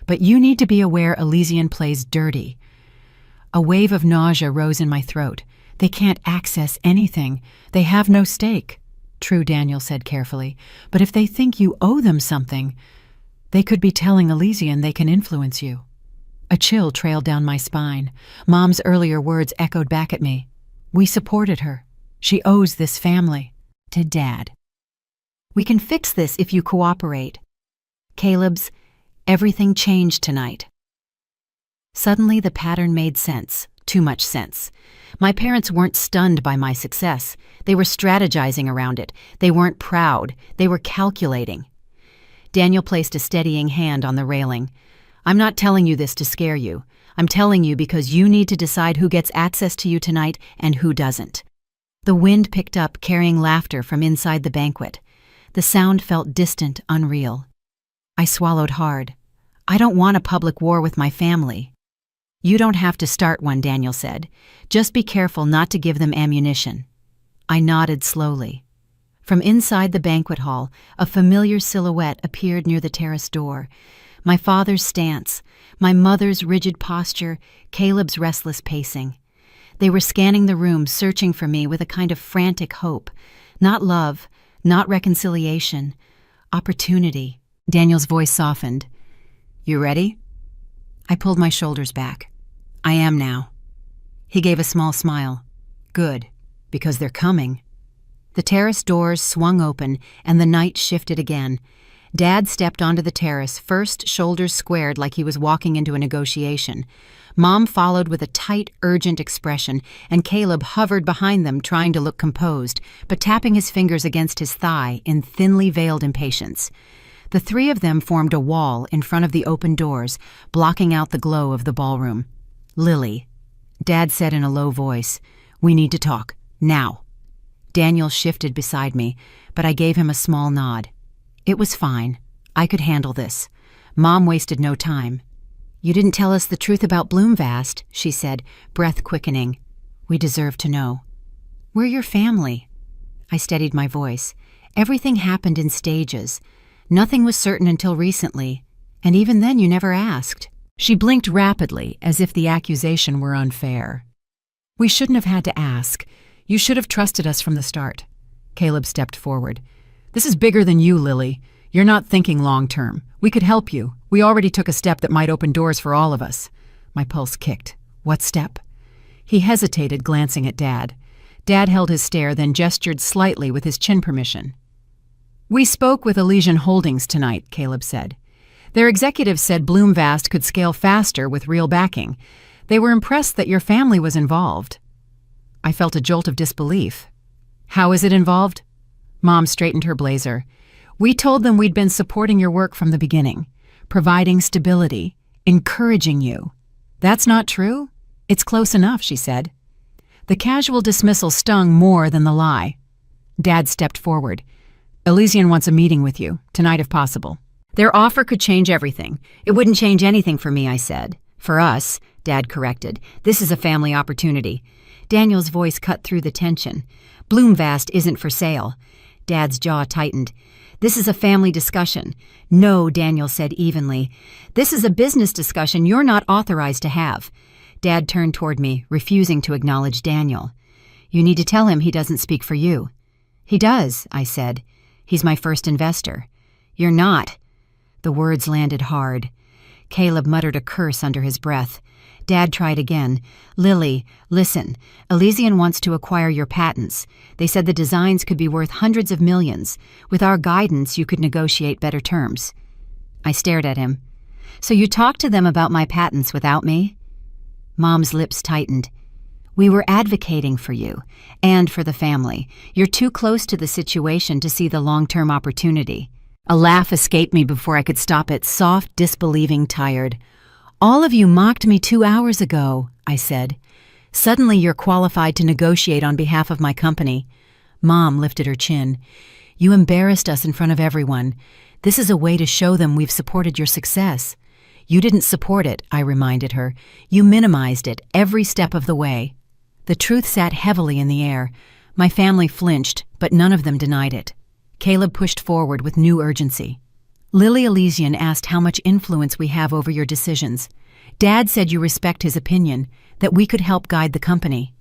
but you need to be aware Elysian plays dirty. A wave of nausea rose in my throat. They can't access anything. They have no stake. True, Daniel said carefully, but if they think you owe them something, they could be telling Elysian they can influence you. A chill trailed down my spine. Mom's earlier words echoed back at me. We supported her. She owes this family. To Dad. We can fix this if you cooperate. Caleb's, everything changed tonight. Suddenly the pattern made sense. Too much sense. My parents weren't stunned by my success. They were strategizing around it. They weren't proud. They were calculating. Daniel placed a steadying hand on the railing. I'm not telling you this to scare you. I'm telling you because you need to decide who gets access to you tonight and who doesn't. The wind picked up, carrying laughter from inside the banquet. The sound felt distant, unreal. I swallowed hard. I don't want a public war with my family. You don't have to start one, Daniel said. Just be careful not to give them ammunition. I nodded slowly. From inside the banquet hall, a familiar silhouette appeared near the terrace door. My father's stance, my mother's rigid posture, Caleb's restless pacing. They were scanning the room, searching for me with a kind of frantic hope. Not love, not reconciliation. Opportunity. Daniel's voice softened. You ready? I pulled my shoulders back. I am now. He gave a small smile. Good, because they're coming. The terrace doors swung open, and the night shifted again. Dad stepped onto the terrace, first shoulders squared like he was walking into a negotiation. Mom followed with a tight, urgent expression, and Caleb hovered behind them, trying to look composed, but tapping his fingers against his thigh in thinly veiled impatience. The three of them formed a wall in front of the open doors, blocking out the glow of the ballroom. Lily, Dad said in a low voice, we need to talk, now. Daniel shifted beside me, but I gave him a small nod. It was fine. I could handle this. Mom wasted no time. "You didn't tell us the truth about Bloomvast," she said, breath quickening. "We deserve to know." "We're your family." I steadied my voice. "Everything happened in stages. Nothing was certain until recently, and even then you never asked." She blinked rapidly, as if the accusation were unfair. "We shouldn't have had to ask. You should have trusted us from the start." Caleb stepped forward. "This is bigger than you, Lily. You're not thinking long-term. We could help you. We already took a step that might open doors for all of us." My pulse kicked. "What step?" He hesitated, glancing at Dad. Dad held his stare, then gestured slightly with his chin permission. "We spoke with Elysian Holdings tonight," Caleb said. "Their executives said Bloomvast could scale faster with real backing. They were impressed that your family was involved." I felt a jolt of disbelief. "How is it involved?" Mom straightened her blazer. "We told them we'd been supporting your work from the beginning, providing stability, encouraging you." "That's not true?" "It's close enough," she said. The casual dismissal stung more than the lie. Dad stepped forward. "Elysian wants a meeting with you, tonight if possible." "Their offer could change everything." "It wouldn't change anything for me," I said. "For us," Dad corrected. "This is a family opportunity." Daniel's voice cut through the tension. "Bloomvast isn't for sale." Dad's jaw tightened. "This is a family discussion." "No," Daniel said evenly. "This is a business discussion you're not authorized to have." Dad turned toward me, refusing to acknowledge Daniel. "You need to tell him he doesn't speak for you." "He does," I said. "He's my first investor." "You're not." The words landed hard. Caleb muttered a curse under his breath. Dad tried again. "Lily, listen. Elysian wants to acquire your patents. They said the designs could be worth hundreds of millions. With our guidance, you could negotiate better terms." I stared at him. "So you talked to them about my patents without me?" Mom's lips tightened. "We were advocating for you, and for the family. You're too close to the situation to see the long-term opportunity." A laugh escaped me before I could stop it, soft, disbelieving, tired. "All of you mocked me 2 hours ago," I said. "Suddenly you're qualified to negotiate on behalf of my company." Mom lifted her chin. "You embarrassed us in front of everyone. This is a way to show them we've supported your success." "You didn't support it," I reminded her. "You minimized it every step of the way." The truth sat heavily in the air. My family flinched, but none of them denied it. Caleb pushed forward with new urgency. "Lily Elysian asked how much influence we have over your decisions. Dad said you respect his opinion, that we could help guide the company."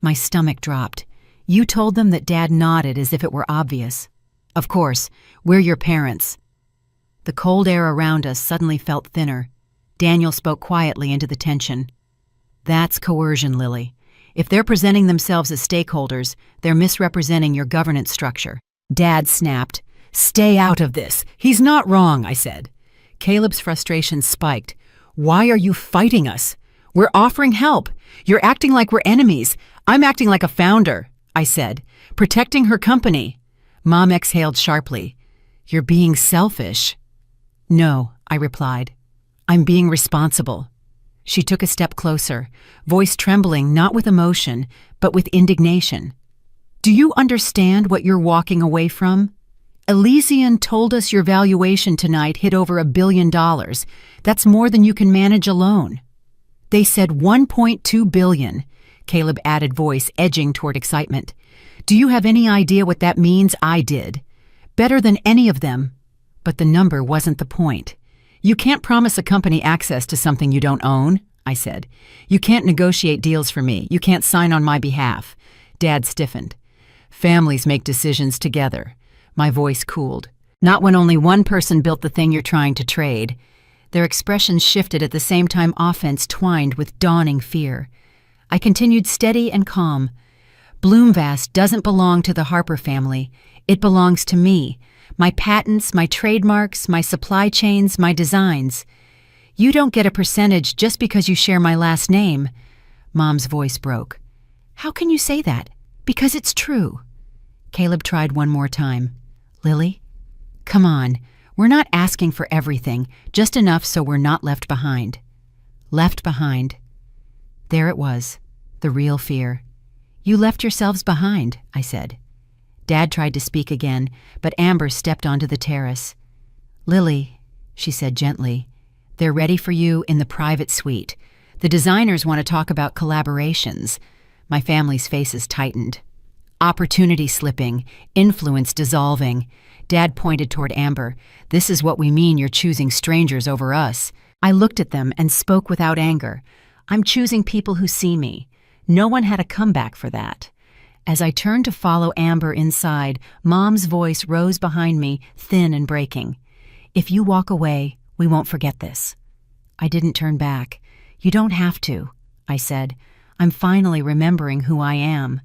My stomach dropped. "You told them that?" Dad nodded as if it were obvious. "Of course, we're your parents." The cold air around us suddenly felt thinner. Daniel spoke quietly into the tension. "That's coercion, Lily. If they're presenting themselves as stakeholders, they're misrepresenting your governance structure." Dad snapped. "Stay out of this. He's not wrong," I said. Caleb's frustration spiked. "Why are you fighting us? We're offering help. You're acting like we're enemies. I'm acting like a founder," I said, "protecting her company." Mom exhaled sharply. "You're being selfish." "No," I replied. "I'm being responsible." She took a step closer, voice trembling not with emotion, but with indignation. "Do you understand what you're walking away from? Elysian told us your valuation tonight hit over $1 billion. That's more than you can manage alone." "They said 1.2 billion," Caleb added, voice edging toward excitement. "Do you have any idea what that means? I did. Better than any of them. But the number wasn't the point. You can't promise a company access to something you don't own," I said. "You can't negotiate deals for me. You can't sign on my behalf." Dad stiffened. "Families make decisions together." My voice cooled. "Not when only one person built the thing you're trying to trade." Their expressions shifted at the same time offense twined with dawning fear. I continued steady and calm. "Bloomvast doesn't belong to the Harper family. It belongs to me. My patents, my trademarks, my supply chains, my designs. You don't get a percentage just because you share my last name." Mom's voice broke. "How can you say that? Because it's true." Caleb tried one more time. "Lily, come on. We're not asking for everything, just enough so we're not left behind." Left behind. There it was, the real fear. You left yourselves behind, I said. Dad tried to speak again, but Amber stepped onto the terrace. Lily, she said gently, they're ready for you in the private suite. The designers want to talk about collaborations. My family's faces tightened. Opportunity slipping, influence dissolving. Dad pointed toward Amber. This is what we mean you're choosing strangers over us. I looked at them and spoke without anger. I'm choosing people who see me. No one had a comeback for that. As I turned to follow Amber inside, Mom's voice rose behind me, thin and breaking. If you walk away, we won't forget this. I didn't turn back. You don't have to, I said. I'm finally remembering who I am.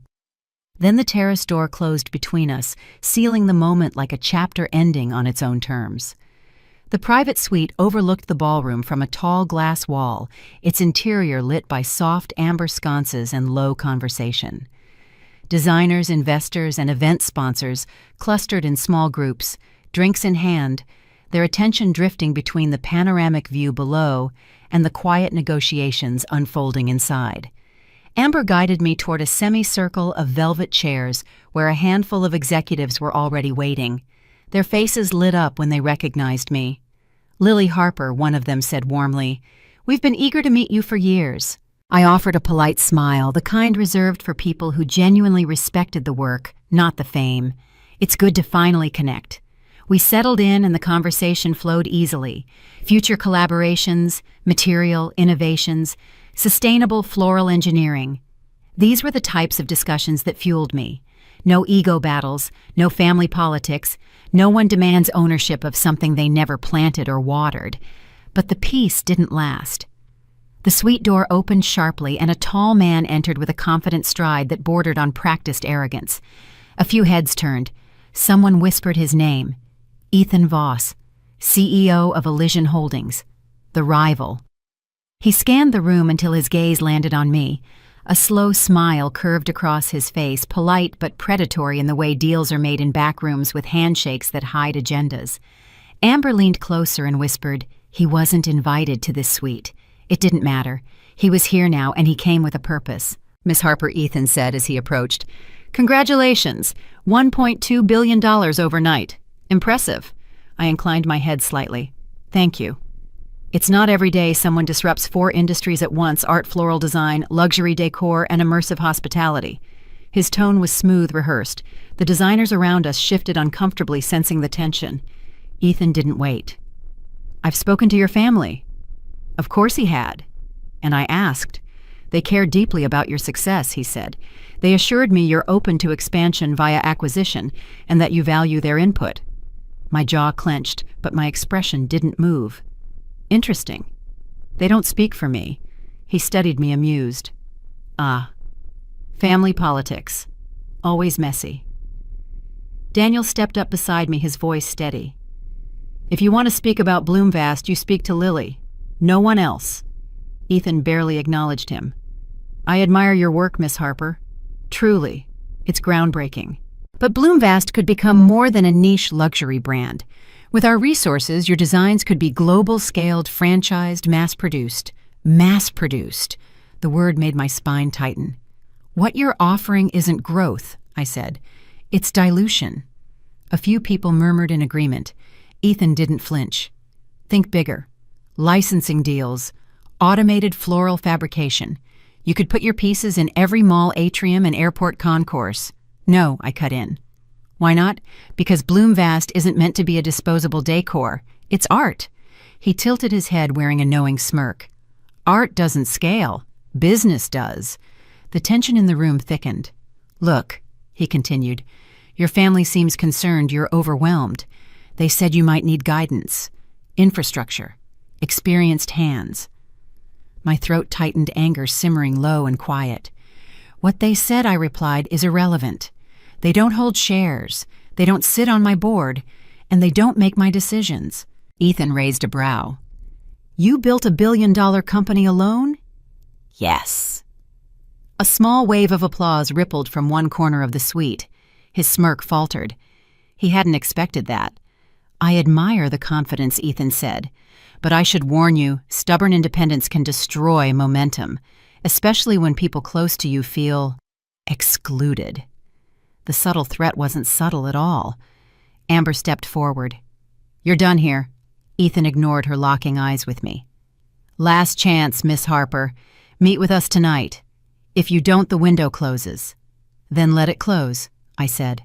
Then the terrace door closed between us, sealing the moment like a chapter ending on its own terms. The private suite overlooked the ballroom from a tall glass wall, its interior lit by soft amber sconces and low conversation. Designers, investors, and event sponsors clustered in small groups, drinks in hand, their attention drifting between the panoramic view below and the quiet negotiations unfolding inside. Amber guided me toward a semicircle of velvet chairs where a handful of executives were already waiting. Their faces lit up when they recognized me. Lily Harper, one of them said warmly, "We've been eager to meet you for years." I offered a polite smile, the kind reserved for people who genuinely respected the work, not the fame. It's good to finally connect. We settled in and the conversation flowed easily. Future collaborations, material, innovations, sustainable floral engineering. These were the types of discussions that fueled me. No ego battles, no family politics, no one demands ownership of something they never planted or watered. But the peace didn't last. The suite door opened sharply and a tall man entered with a confident stride that bordered on practiced arrogance. A few heads turned. Someone whispered his name. Ethan Voss, CEO of Elysian Holdings, the rival. He scanned the room until his gaze landed on me. A slow smile curved across his face, polite but predatory in the way deals are made in back rooms with handshakes that hide agendas. Amber leaned closer and whispered, "He wasn't invited to this suite." It didn't matter. He was here now, and he came with a purpose. Miss Harper, Ethan said as he approached. "Congratulations, $1.2 billion overnight. Impressive." I inclined my head slightly. "Thank you." It's not every day someone disrupts 4 industries at once: art, floral design, luxury decor, and immersive hospitality. His tone was smooth, rehearsed. The designers around us shifted uncomfortably, sensing the tension. Ethan didn't wait. "I've spoken to your family." Of course he had. And I asked. "They care deeply about your success," he said. "They assured me you're open to expansion via acquisition and that you value their input." My jaw clenched, but my expression didn't move. "Interesting. They don't speak for me." He studied me, amused. "Ah. Family politics. Always messy." Daniel stepped up beside me, his voice steady. "If you want to speak about Bloomvast, you speak to Lily. No one else." Ethan barely acknowledged him. "I admire your work, Miss Harper. Truly. It's groundbreaking. But Bloomvast could become more than a niche luxury brand. With our resources, your designs could be global-scaled, franchised, mass-produced. Mass-produced. The word made my spine tighten. "What you're offering isn't growth," I said. "It's dilution." A few people murmured in agreement. Ethan didn't flinch. "Think bigger. Licensing deals. Automated floral fabrication. You could put your pieces in every mall atrium and airport concourse." "No," I cut in. "Why not?" "Because Bloomvast isn't meant to be a disposable decor. It's art." He tilted his head, wearing a knowing smirk. "Art doesn't scale. Business does." The tension in the room thickened. "Look," he continued, "your family seems concerned you're overwhelmed. They said you might need guidance, infrastructure, experienced hands." My throat tightened, anger simmering low and quiet. "What they said," I replied, "is irrelevant. They don't hold shares, they don't sit on my board, and they don't make my decisions." Ethan raised a brow. "You built a billion-dollar company alone?" "Yes." A small wave of applause rippled from one corner of the suite. His smirk faltered. He hadn't expected that. "I admire the confidence," Ethan said. "But I should warn you, stubborn independence can destroy momentum, especially when people close to you feel Excluded. The subtle threat wasn't subtle at all. Amber stepped forward. "You're done here." Ethan ignored her locking eyes with me. "Last chance, Miss Harper. Meet with us tonight. If you don't, the window closes." "Then let it close," I said.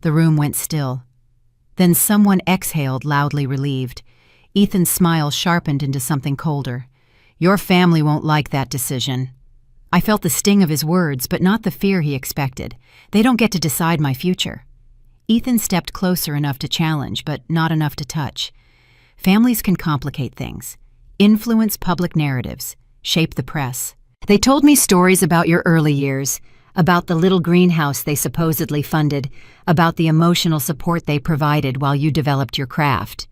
The room went still. Then someone exhaled, loudly relieved. Ethan's smile sharpened into something colder. "Your family won't like that decision." I felt the sting of his words, but not the fear he expected. They don't get to decide my future. Ethan stepped closer enough to challenge, but not enough to touch. Families can complicate things, influence public narratives, shape the press. They told me stories about your early years, about the little greenhouse they supposedly funded, about the emotional support they provided while you developed your craft.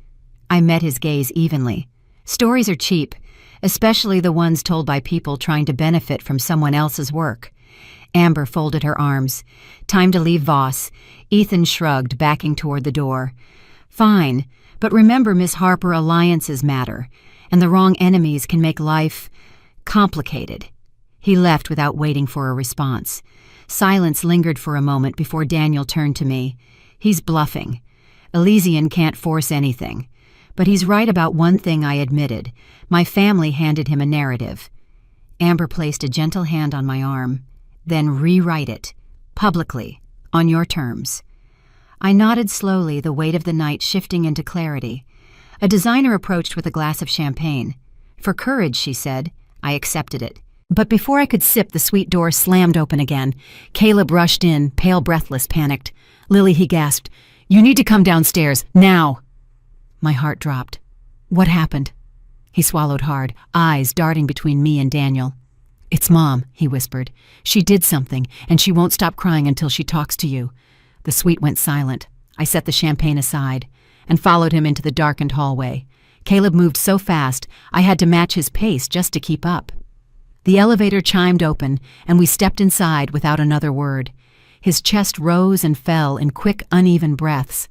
I met his gaze evenly. Stories are cheap, especially the ones told by people trying to benefit from someone else's work. Amber folded her arms. "Time to leave Voss." Ethan shrugged, backing toward the door. "Fine, but remember, Miss Harper, alliances matter, and the wrong enemies can make life complicated." He left without waiting for a response. Silence lingered for a moment before Daniel turned to me. "He's bluffing. Elysian can't force anything. But he's right about one thing," I admitted. "My family handed him a narrative." Amber placed a gentle hand on my arm. "Then rewrite it, publicly, on your terms." I nodded slowly, the weight of the night shifting into clarity. A designer approached with a glass of champagne. "For courage," she said. I accepted it. But before I could sip, the suite door slammed open again. Caleb rushed in, pale, breathless, panicked. "Lily," he gasped, "you need to come downstairs, now!" My heart dropped. "What happened?" He swallowed hard, eyes darting between me and Daniel. "It's Mom," he whispered. "She did something, and she won't stop crying until she talks to you." The suite went silent. I set the champagne aside and followed him into the darkened hallway. Caleb moved so fast, I had to match his pace just to keep up. The elevator chimed open, and we stepped inside without another word. His chest rose and fell in quick, uneven breaths.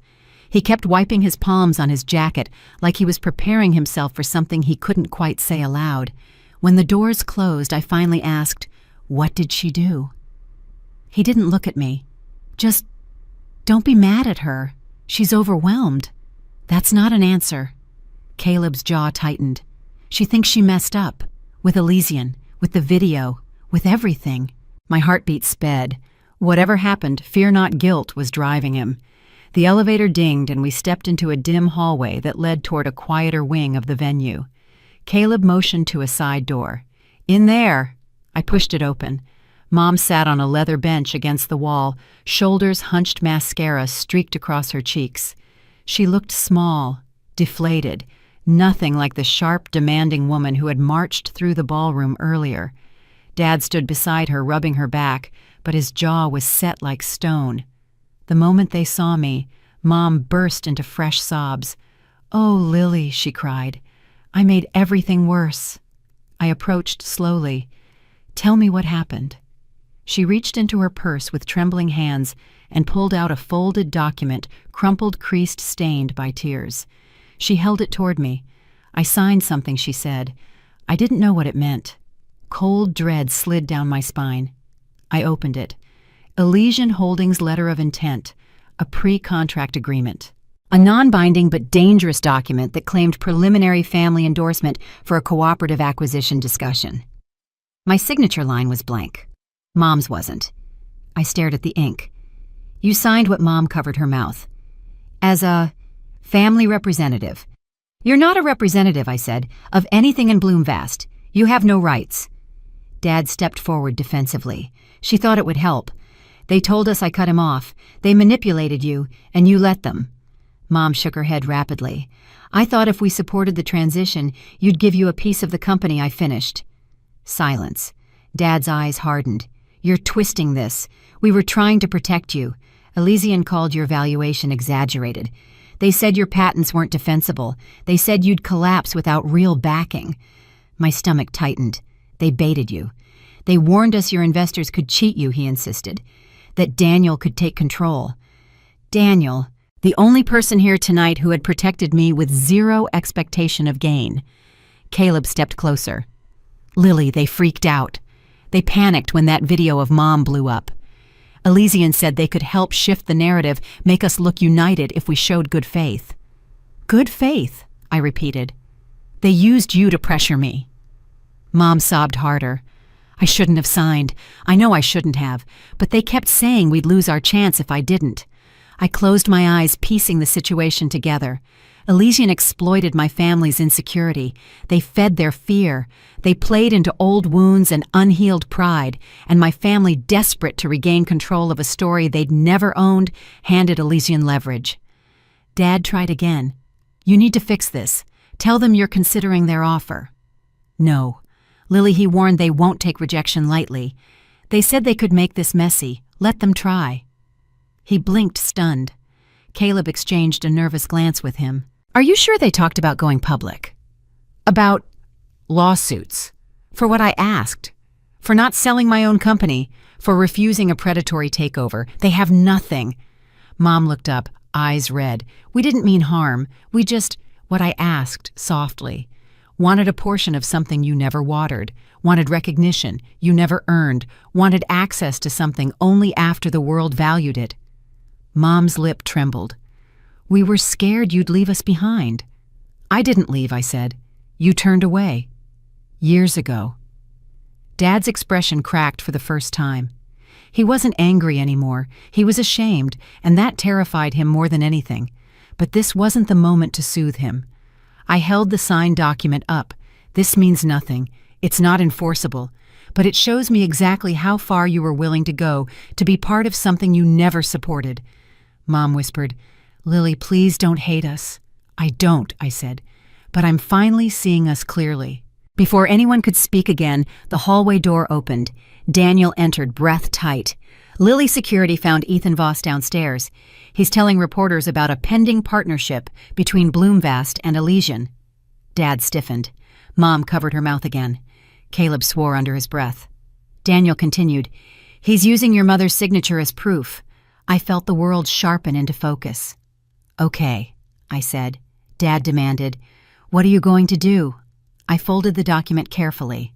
He kept wiping his palms on his jacket like he was preparing himself for something he couldn't quite say aloud. When the doors closed, I finally asked, "What did she do?" He didn't look at me. "Just don't be mad at her. She's overwhelmed." "That's not an answer." Caleb's jaw tightened. "She thinks she messed up. With Elysian, with the video, with everything." My heartbeat sped. Whatever happened, fear not guilt was driving him. The elevator dinged and we stepped into a dim hallway that led toward a quieter wing of the venue. Caleb motioned to a side door. "In there." I pushed it open. Mom sat on a leather bench against the wall, shoulders hunched, mascara streaked across her cheeks. She looked small, deflated, nothing like the sharp, demanding woman who had marched through the ballroom earlier. Dad stood beside her, rubbing her back, but his jaw was set like stone. The moment they saw me, Mom burst into fresh sobs. "Oh, Lily," she cried. "I made everything worse." I approached slowly. "Tell me what happened." She reached into her purse with trembling hands and pulled out a folded document, crumpled, creased, stained by tears. She held it toward me. I signed something, she said. I didn't know what it meant. Cold dread slid down my spine. I opened it. Elysian Holdings Letter of Intent, a pre-contract agreement. A non-binding but dangerous document that claimed preliminary family endorsement for a cooperative acquisition discussion. My signature line was blank. Mom's wasn't. I stared at the ink. "You signed what?" Mom covered her mouth. "As a family representative." "You're not a representative," I said, "of anything in Bloomvast. You have no rights." Dad stepped forward defensively. "She thought it would help. They told us I cut him off. They manipulated you, and you let them." Mom shook her head rapidly. "I thought if we supported the transition, you'd give you a piece of the company I finished." Silence. Dad's eyes hardened. "You're twisting this. We were trying to protect you. Elysian called your valuation exaggerated. They said your patents weren't defensible. They said you'd collapse without real backing." My stomach tightened. "They baited you. They warned us your investors could cheat you," he insisted. "That Daniel could take control." Daniel, the only person here tonight who had protected me with zero expectation of gain. Caleb stepped closer. "Lily, they freaked out. They panicked when that video of Mom blew up. Elysian said they could help shift the narrative, make us look united if we showed good faith. Good faith, I repeated. They used you to pressure me. Mom sobbed harder. I shouldn't have signed. I know I shouldn't have, but they kept saying we'd lose our chance if I didn't. I closed my eyes, piecing the situation together. Elysian exploited my family's insecurity. They fed their fear. They played into old wounds and unhealed pride, and my family, desperate to regain control of a story they'd never owned, handed Elysian leverage. Dad tried again. You need to fix this. Tell them you're considering their offer. No. Lily, he warned, they won't take rejection lightly. They said they could make this messy. Let them try. He blinked, stunned. Caleb exchanged a nervous glance with him. Are you sure they talked about going public? About lawsuits. For what I asked. For not selling my own company. For refusing a predatory takeover. They have nothing. Mom looked up, eyes red. We didn't mean harm. We just, what I asked, softly. Wanted a portion of something you never watered. Wanted recognition you never earned. Wanted access to something only after the world valued it. Mom's lip trembled. We were scared you'd leave us behind. I didn't leave, I said. You turned away. Years ago. Dad's expression cracked for the first time. He wasn't angry anymore. He was ashamed, and that terrified him more than anything. But this wasn't the moment to soothe him. I held the signed document up. This means nothing. It's not enforceable. But it shows me exactly how far you were willing to go to be part of something you never supported. Mom whispered, Lily, please don't hate us. I don't, I said. But I'm finally seeing us clearly. Before anyone could speak again, the hallway door opened. Daniel entered, breath tight. Lily Security found Ethan Voss downstairs. He's telling reporters about a pending partnership between Bloomvast and Elysian. Dad stiffened. Mom covered her mouth again. Caleb swore under his breath. Daniel continued, He's using your mother's signature as proof. I felt the world sharpen into focus. Okay, I said. Dad demanded, What are you going to do? I folded the document carefully.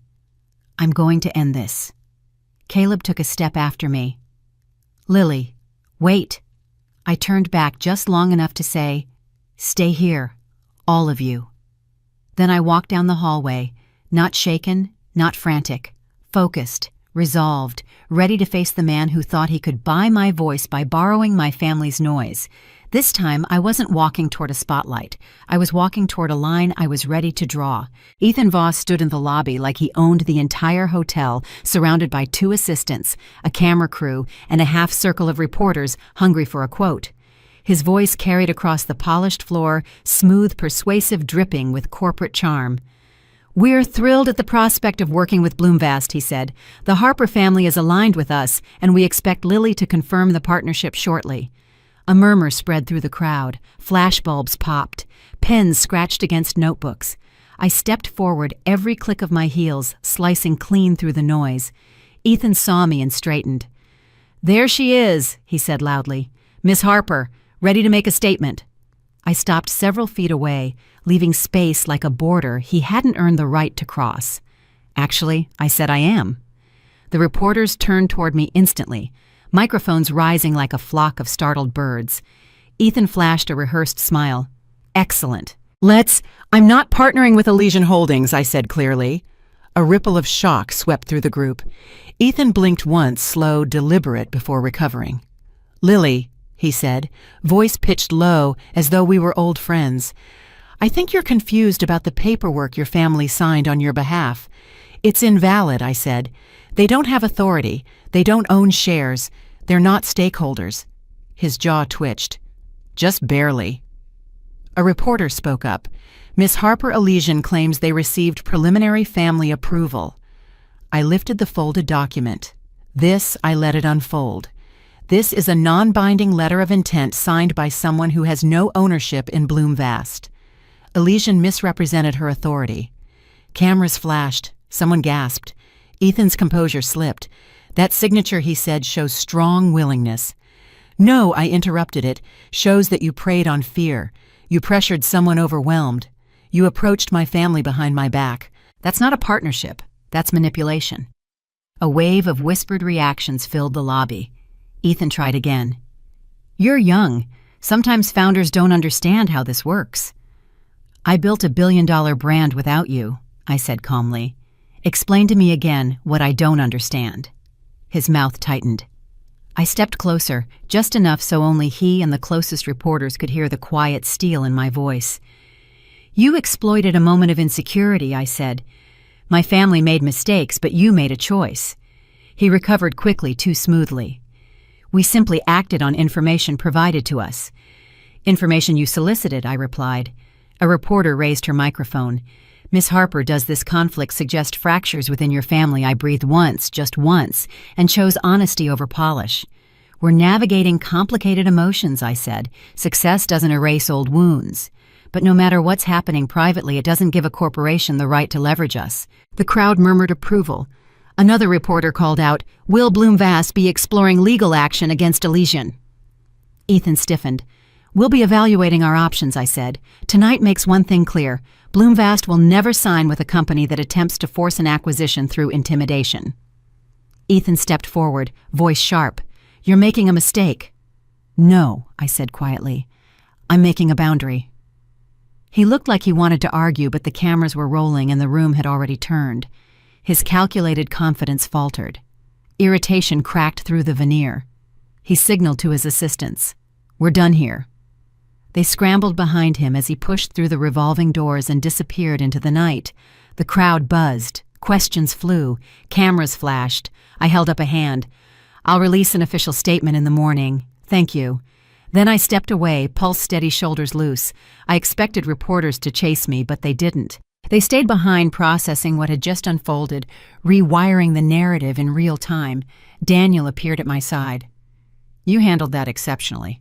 I'm going to end this. Caleb took a step after me. Lily, wait. I turned back just long enough to say, Stay here, all of you. Then I walked down the hallway, not shaken, not frantic, focused, resolved, ready to face the man who thought he could buy my voice by borrowing my family's noise. This time, I wasn't walking toward a spotlight. I was walking toward a line I was ready to draw. Ethan Voss stood in the lobby like he owned the entire hotel, surrounded by 2 assistants, a camera crew, and a half circle of reporters hungry for a quote. His voice carried across the polished floor, smooth, persuasive, dripping with corporate charm. We're thrilled at the prospect of working with Bloomvast, he said. The Harper family is aligned with us, and we expect Lily to confirm the partnership shortly. A murmur spread through the crowd. Flashbulbs popped. Pens scratched against notebooks. I stepped forward, every click of my heels slicing clean through the noise. Ethan saw me and straightened. There she is, he said loudly. Miss Harper, ready to make a statement. I stopped several feet away, leaving space like a border he hadn't earned the right to cross. Actually, I said I am. The reporters turned toward me instantly, microphones rising like a flock of startled birds. Ethan flashed a rehearsed smile. Excellent. I'm not partnering with Elysian Holdings, I said clearly. A ripple of shock swept through the group. Ethan blinked once, slow, deliberate, before recovering. Lily, he said, voice pitched low as though we were old friends. I think you're confused about the paperwork your family signed on your behalf. It's invalid, I said. They don't have authority. They don't own shares. They're not stakeholders. His jaw twitched. Just barely. A reporter spoke up. Miss Harper Elysian claims they received preliminary family approval. I lifted the folded document. This, I let it unfold. This is a non-binding letter of intent signed by someone who has no ownership in Bloomvast. Elysian misrepresented her authority. Cameras flashed. Someone gasped. Ethan's composure slipped. That signature, he said, shows strong willingness. No, I interrupted it, shows that you preyed on fear. You pressured someone overwhelmed. You approached my family behind my back. That's not a partnership. That's manipulation. A wave of whispered reactions filled the lobby. Ethan tried again. "You're young. Sometimes founders don't understand how this works." "I built a billion-dollar brand without you," I said calmly. "Explain to me again what I don't understand." His mouth tightened. I stepped closer, just enough so only he and the closest reporters could hear the quiet steel in my voice. "You exploited a moment of insecurity," I said. "My family made mistakes, but you made a choice." He recovered quickly, too smoothly. "We simply acted on information provided to us." "Information you solicited," I replied. A reporter raised her microphone. "Miss Harper, does this conflict suggest fractures within your family?" I breathed once, just once, and chose honesty over polish. "We're navigating complicated emotions," I said. "Success doesn't erase old wounds. But no matter what's happening privately, it doesn't give a corporation the right to leverage us." The crowd murmured approval. Another reporter called out, "Will Bloom-Vast be exploring legal action against Elysian?" Ethan stiffened. "We'll be evaluating our options," I said. "Tonight makes one thing clear. Bloom-Vast will never sign with a company that attempts to force an acquisition through intimidation." Ethan stepped forward, voice sharp. "You're making a mistake." "No," I said quietly. "I'm making a boundary." He looked like he wanted to argue, but the cameras were rolling and the room had already turned. His calculated confidence faltered. Irritation cracked through the veneer. He signaled to his assistants. "We're done here." They scrambled behind him as he pushed through the revolving doors and disappeared into the night. The crowd buzzed. Questions flew. Cameras flashed. I held up a hand. "I'll release an official statement in the morning. Thank you." Then I stepped away, pulse steady, shoulders loose. I expected reporters to chase me, but they didn't. They stayed behind, processing what had just unfolded, rewiring the narrative in real time. Daniel appeared at my side. "You handled that exceptionally."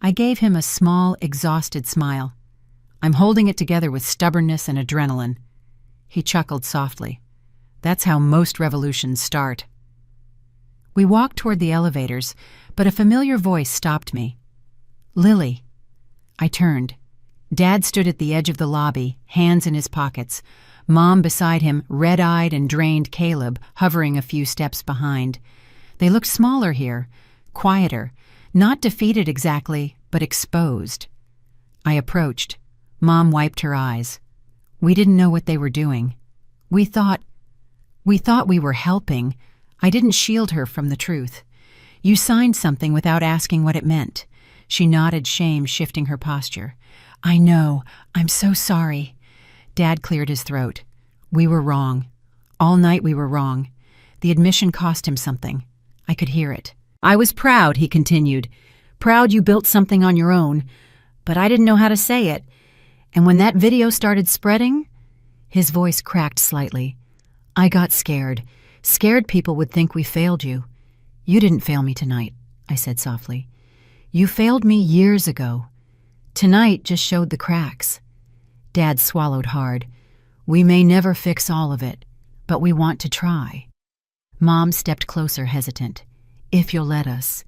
I gave him a small, exhausted smile. "I'm holding it together with stubbornness and adrenaline." He chuckled softly. "That's how most revolutions start." We walked toward the elevators, but a familiar voice stopped me. "Lily." I turned. Dad stood at the edge of the lobby, hands in his pockets. Mom beside him, red-eyed and drained Caleb, hovering a few steps behind. They looked smaller here, quieter, not defeated exactly, but exposed. I approached. Mom wiped her eyes. "We didn't know what they were doing. We thought we were helping." I didn't shield her from the truth. "You signed something without asking what it meant." She nodded, shame shifting her posture. "I know. I'm so sorry." Dad cleared his throat. "We were wrong. All night we were wrong. The admission cost him something. I could hear it." "I was proud," he continued. "Proud you built something on your own. But I didn't know how to say it. And when that video started spreading..." His voice cracked slightly. "I got scared. Scared people would think we failed you." "You didn't fail me tonight," I said softly. "You failed me years ago. Tonight just showed the cracks." Dad swallowed hard. "We may never fix all of it, but we want to try." Mom stepped closer, hesitant. "If you'll let us."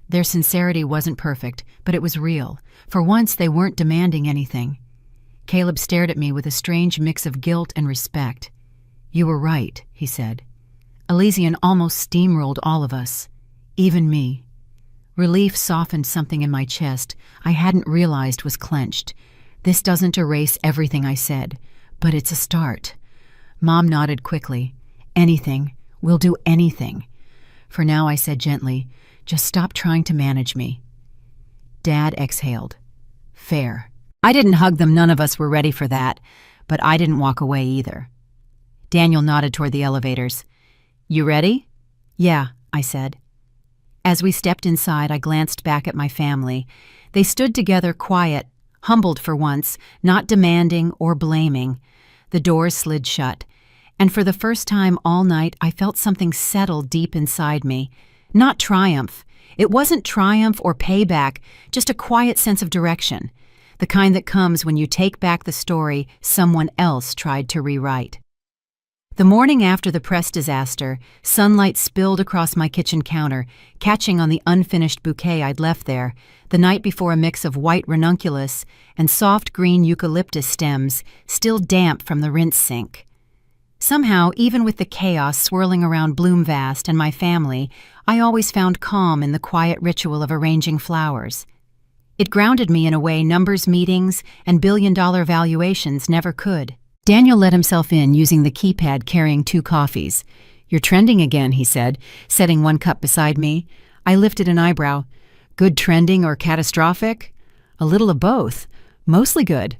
Their sincerity wasn't perfect, but it was real. For once, they weren't demanding anything. Caleb stared at me with a strange mix of guilt and respect. "You were right," he said. "Elysian almost steamrolled all of us, even me." Relief softened something in my chest I hadn't realized was clenched. "This doesn't erase everything I said, but it's a start." Mom nodded quickly. "Anything. We'll do anything." "For now," I said gently, "just stop trying to manage me." Dad exhaled. "Fair." I didn't hug them, none of us were ready for that, but I didn't walk away either. Daniel nodded toward the elevators. "You ready?" "Yeah," I said. As we stepped inside, I glanced back at my family. They stood together, quiet, humbled for once, not demanding or blaming. The doors slid shut, and for the first time all night I felt something settle deep inside me. Not triumph. It wasn't triumph or payback, just a quiet sense of direction, the kind that comes when you take back the story someone else tried to rewrite. The morning after the press disaster, sunlight spilled across my kitchen counter, catching on the unfinished bouquet I'd left there, the night before a mix of white ranunculus and soft green eucalyptus stems, still damp from the rinse sink. Somehow, even with the chaos swirling around Bloomvast and my family, I always found calm in the quiet ritual of arranging flowers. It grounded me in a way numbers meetings and billion-dollar valuations never could. Daniel let himself in using the keypad carrying 2 coffees. "You're trending again," he said, setting 1 cup beside me. I lifted an eyebrow. "Good trending or catastrophic?" "A little of both. Mostly good."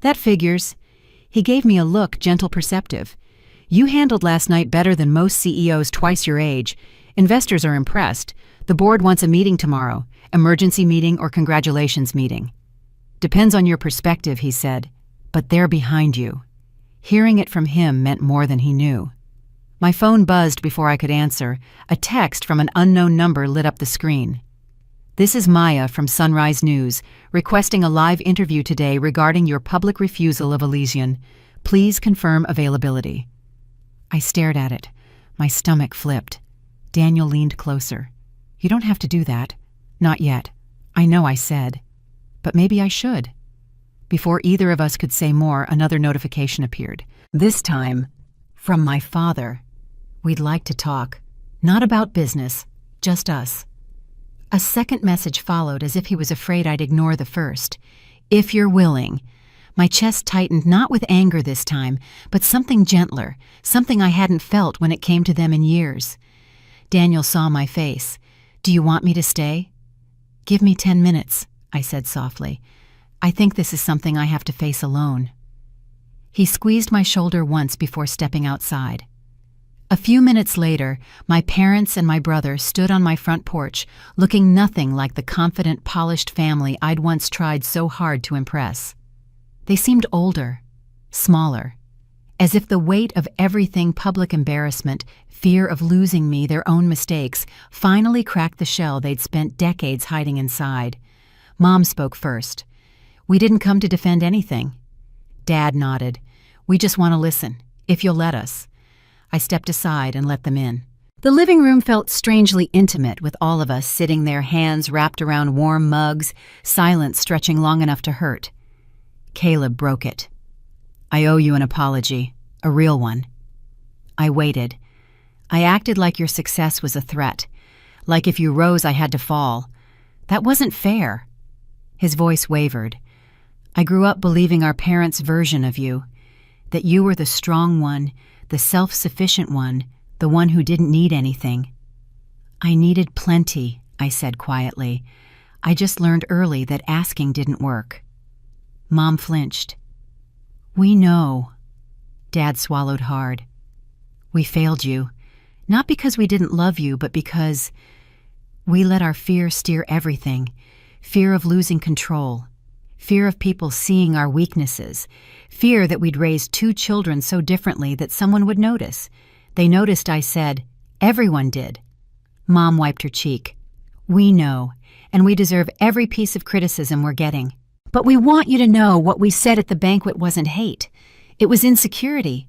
"That figures." He gave me a look, gentle perceptive. "You handled last night better than most CEOs twice your age. Investors are impressed. The board wants a meeting tomorrow. Emergency meeting or congratulations meeting." "Depends on your perspective," he said. "But they're behind you." Hearing it from him meant more than he knew. My phone buzzed before I could answer. A text from an unknown number lit up the screen. "This is Maya from Sunrise News, requesting a live interview today regarding your public refusal of Elysian. Please confirm availability." I stared at it. My stomach flipped. Daniel leaned closer. "You don't have to do that. Not yet. I know I said. But maybe I should." Before either of us could say more, another notification appeared. This time, from my father. "We'd like to talk. Not about business, just us." A second message followed as if he was afraid I'd ignore the first. "If you're willing." My chest tightened, not with anger this time, but something gentler, something I hadn't felt when it came to them in years. Daniel saw my face. "Do you want me to stay?" "Give me 10 minutes, I said softly. "I think this is something I have to face alone." He squeezed my shoulder once before stepping outside. A few minutes later, my parents and my brother stood on my front porch, looking nothing like the confident, polished family I'd once tried so hard to impress. They seemed older, smaller, as if the weight of everything public embarrassment, fear of losing me, their own mistakes, finally cracked the shell they'd spent decades hiding inside. Mom spoke first. "We didn't come to defend anything." Dad nodded. "We just want to listen, if you'll let us." I stepped aside and let them in. The living room felt strangely intimate with all of us sitting there, hands wrapped around warm mugs, silence stretching long enough to hurt. Caleb broke it. "I owe you an apology, a real one." I waited. "I acted like your success was a threat, like if you rose I had to fall. That wasn't fair." His voice wavered. "I grew up believing our parents' version of you, that you were the strong one, the self-sufficient one, the one who didn't need anything." "I needed plenty," I said quietly. "I just learned early that asking didn't work." Mom flinched. "We know." Dad swallowed hard. "We failed you, not because we didn't love you, but because we let our fear steer everything. Fear of losing control. Fear of people seeing our weaknesses. Fear that we'd raised 2 children so differently that someone would notice. They noticed, I said. Everyone did." Mom wiped her cheek. "We know, and we deserve every piece of criticism we're getting. But we want you to know what we said at the banquet wasn't hate. It was insecurity.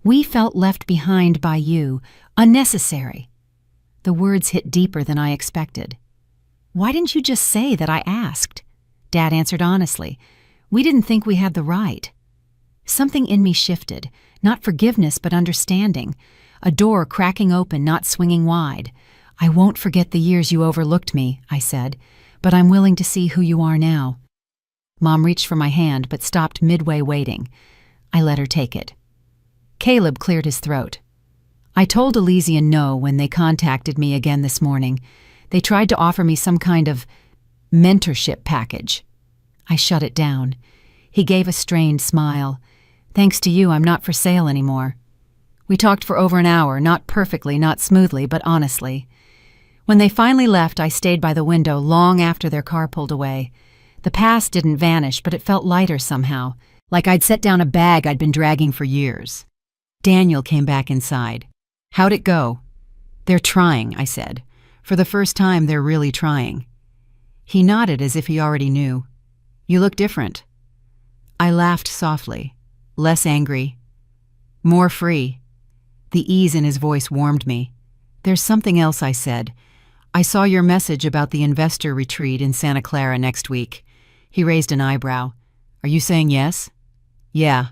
We felt left behind by you, unnecessary." The words hit deeper than I expected. "Why didn't you just say that I asked?" Dad answered honestly. "We didn't think we had the right." Something in me shifted, not forgiveness but understanding. A door cracking open, not swinging wide. "I won't forget the years you overlooked me," I said, "but I'm willing to see who you are now." Mom reached for my hand but stopped midway waiting. I let her take it. Caleb cleared his throat. "I told Elysian no when they contacted me again this morning. They tried to offer me some kind of mentorship package." I shut it down. He gave a strained smile. "Thanks to you, I'm not for sale anymore." We talked for over an hour, not perfectly, not smoothly, but honestly. When they finally left, I stayed by the window long after their car pulled away. The past didn't vanish, but it felt lighter somehow, like I'd set down a bag I'd been dragging for years. Daniel came back inside. "How'd it go?" "They're trying," I said. "For the first time, they're really trying." He nodded as if he already knew. "You look different." I laughed softly, less angry, more free. The ease in his voice warmed me. "There's something else," I said. "I saw your message about the investor retreat in Santa Clara next week." He raised an eyebrow. "Are you saying yes?" "Yeah."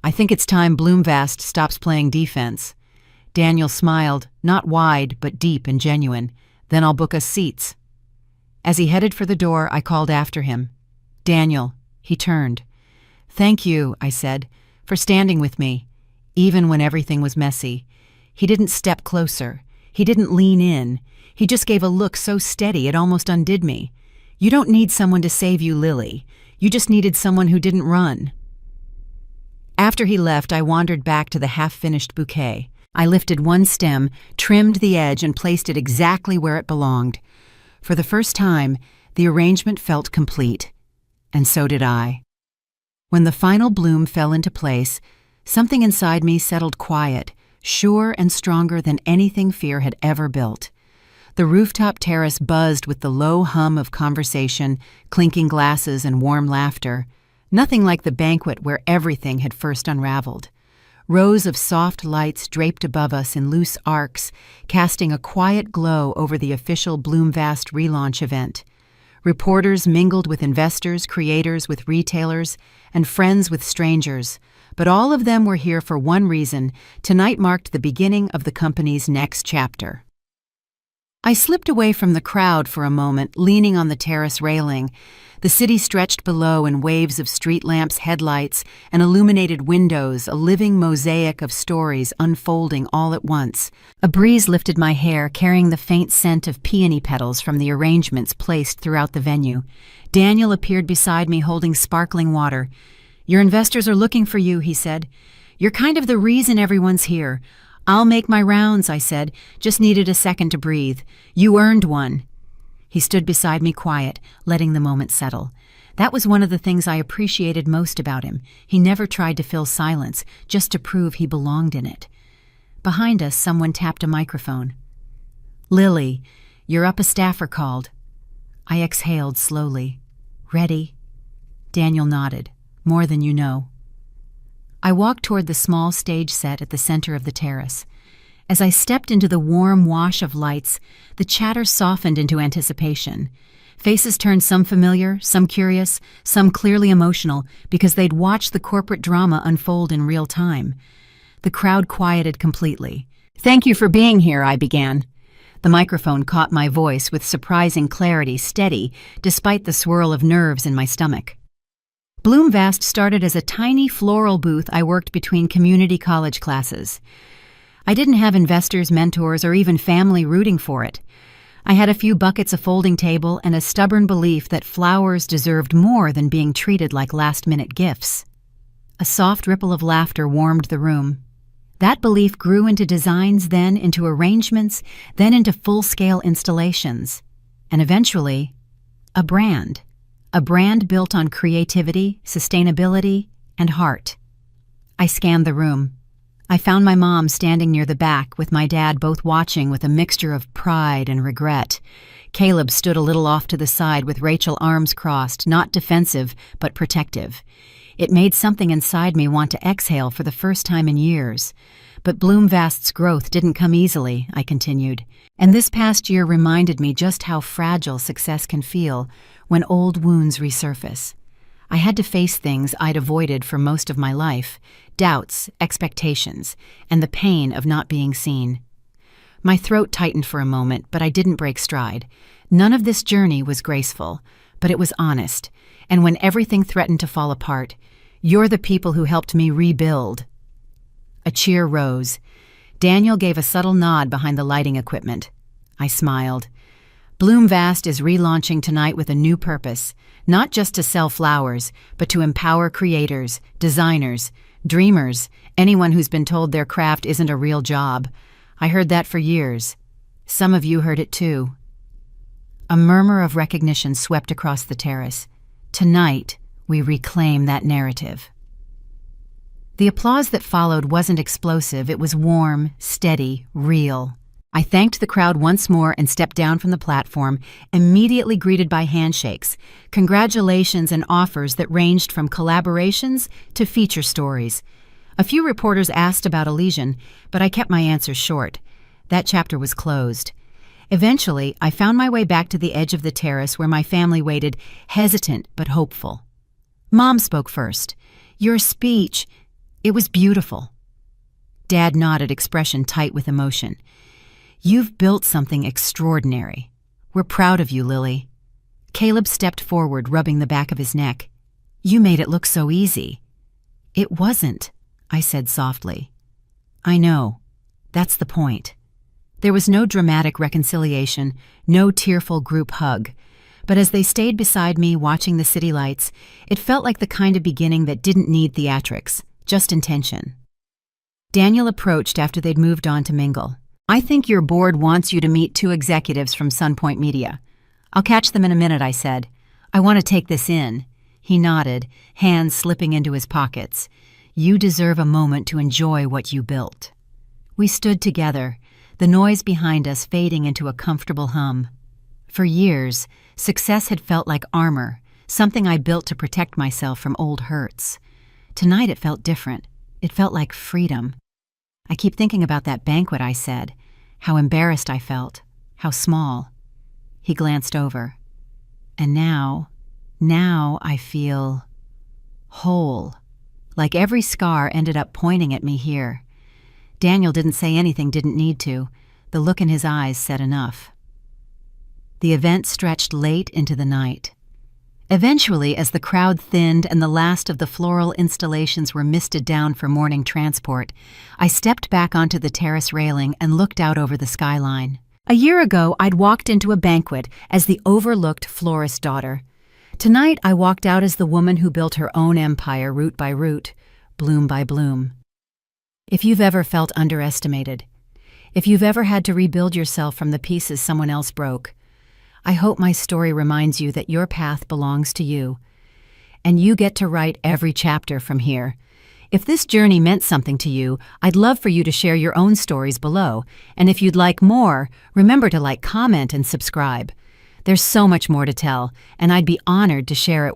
I think it's time Bloomvast stops playing defense. Daniel smiled, not wide, but deep and genuine. Then I'll book us seats. As he headed for the door, I called after him. Daniel. He turned. Thank you, I said, for standing with me, even when everything was messy. He didn't step closer. He didn't lean in. He just gave a look so steady it almost undid me. You don't need someone to save you, Lily. You just needed someone who didn't run. After he left, I wandered back to the half-finished bouquet. I lifted one stem, trimmed the edge, and placed it exactly where it belonged. For the first time, the arrangement felt complete. And so did I. When the final bloom fell into place, something inside me settled quiet, sure and stronger than anything fear had ever built. The rooftop terrace buzzed with the low hum of conversation, clinking glasses, and warm laughter. Nothing like the banquet where everything had first unraveled. Rows of soft lights draped above us in loose arcs, casting a quiet glow over the official Bloomvast relaunch event. Reporters mingled with investors, creators with retailers, and friends with strangers. But all of them were here for one reason. Tonight marked the beginning of the company's next chapter. I slipped away from the crowd for a moment, leaning on the terrace railing. The city stretched below in waves of street lamps, headlights, and illuminated windows, a living mosaic of stories unfolding all at once. A breeze lifted my hair, carrying the faint scent of peony petals from the arrangements placed throughout the venue. Daniel appeared beside me holding sparkling water. "Your investors are looking for you," he said. "You're kind of the reason everyone's here." "I'll make my rounds," I said. Just needed a second to breathe. "You earned one." He stood beside me quiet, letting the moment settle. That was one of the things I appreciated most about him. He never tried to fill silence, just to prove he belonged in it. Behind us, someone tapped a microphone. "Lily, you're up," a staffer called. I exhaled slowly. "Ready?" Daniel nodded. "More than you know." I walked toward the small stage set at the center of the terrace. As I stepped into the warm wash of lights, the chatter softened into anticipation. Faces turned, some familiar, some curious, some clearly emotional, because they'd watched the corporate drama unfold in real time. The crowd quieted completely. "Thank you for being here," I began. The microphone caught my voice with surprising clarity, steady, despite the swirl of nerves in my stomach. Bloomvast started as a tiny floral booth I worked between community college classes. I didn't have investors, mentors, or even family rooting for it. I had a few buckets, a folding table, and a stubborn belief that flowers deserved more than being treated like last-minute gifts. A soft ripple of laughter warmed the room. That belief grew into designs, then into arrangements, then into full-scale installations, and eventually, a brand. A brand built on creativity, sustainability, and heart. I scanned the room. I found my mom standing near the back, with my dad both watching with a mixture of pride and regret. Caleb stood a little off to the side with Rachel, arms crossed, not defensive, but protective. It made something inside me want to exhale for the first time in years. But Bloomvast's growth didn't come easily, I continued. And this past year reminded me just how fragile success can feel when old wounds resurface. I had to face things I'd avoided for most of my life, doubts, expectations, and the pain of not being seen. My throat tightened for a moment, but I didn't break stride. None of this journey was graceful, but it was honest. And when everything threatened to fall apart, "You're the people who helped me rebuild." A cheer rose. Daniel gave a subtle nod behind the lighting equipment. I smiled. Bloomvast is relaunching tonight with a new purpose, not just to sell flowers, but to empower creators, designers, dreamers, anyone who's been told their craft isn't a real job. I heard that for years. Some of you heard it too. A murmur of recognition swept across the terrace. Tonight, we reclaim that narrative. The applause that followed wasn't explosive, it was warm, steady, real. I thanked the crowd once more and stepped down from the platform, immediately greeted by handshakes, congratulations, and offers that ranged from collaborations to feature stories. A few reporters asked about Elysian, but I kept my answers short. That chapter was closed. Eventually, I found my way back to the edge of the terrace where my family waited, hesitant but hopeful. Mom spoke first. "Your speech, It was beautiful. Dad nodded, expression tight with emotion. You've built something extraordinary. We're proud of you, Lily. Caleb stepped forward, rubbing the back of his neck. You made it look so easy. It wasn't, I said softly. I know. That's the point. There was no dramatic reconciliation, no tearful group hug. But as they stayed beside me watching the city lights, it felt like the kind of beginning that didn't need theatrics, just intention. Daniel approached after they'd moved on to mingle. I think your board wants you to meet 2 executives from Sunpoint Media. I'll catch them in a minute, I said. I want to take this in. He nodded, hands slipping into his pockets. You deserve a moment to enjoy what you built. We stood together, the noise behind us fading into a comfortable hum. For years, success had felt like armor, something I built to protect myself from old hurts. Tonight it felt different. It felt like freedom. I keep thinking about that banquet, I said. How embarrassed I felt. How small. He glanced over. And now I feel whole. Like every scar ended up pointing at me here. Daniel didn't say anything, didn't need to. The look in his eyes said enough. The event stretched late into the night. Eventually, as the crowd thinned and the last of the floral installations were misted down for morning transport, I stepped back onto the terrace railing and looked out over the skyline. A year ago, I'd walked into a banquet as the overlooked florist daughter. Tonight, I walked out as the woman who built her own empire root by root, bloom by bloom. If you've ever felt underestimated, if you've ever had to rebuild yourself from the pieces someone else broke, I hope my story reminds you that your path belongs to you, and you get to write every chapter from here. If this journey meant something to you, I'd love for you to share your own stories below, and if you'd like more, remember to like, comment, and subscribe. There's so much more to tell, and I'd be honored to share it with you.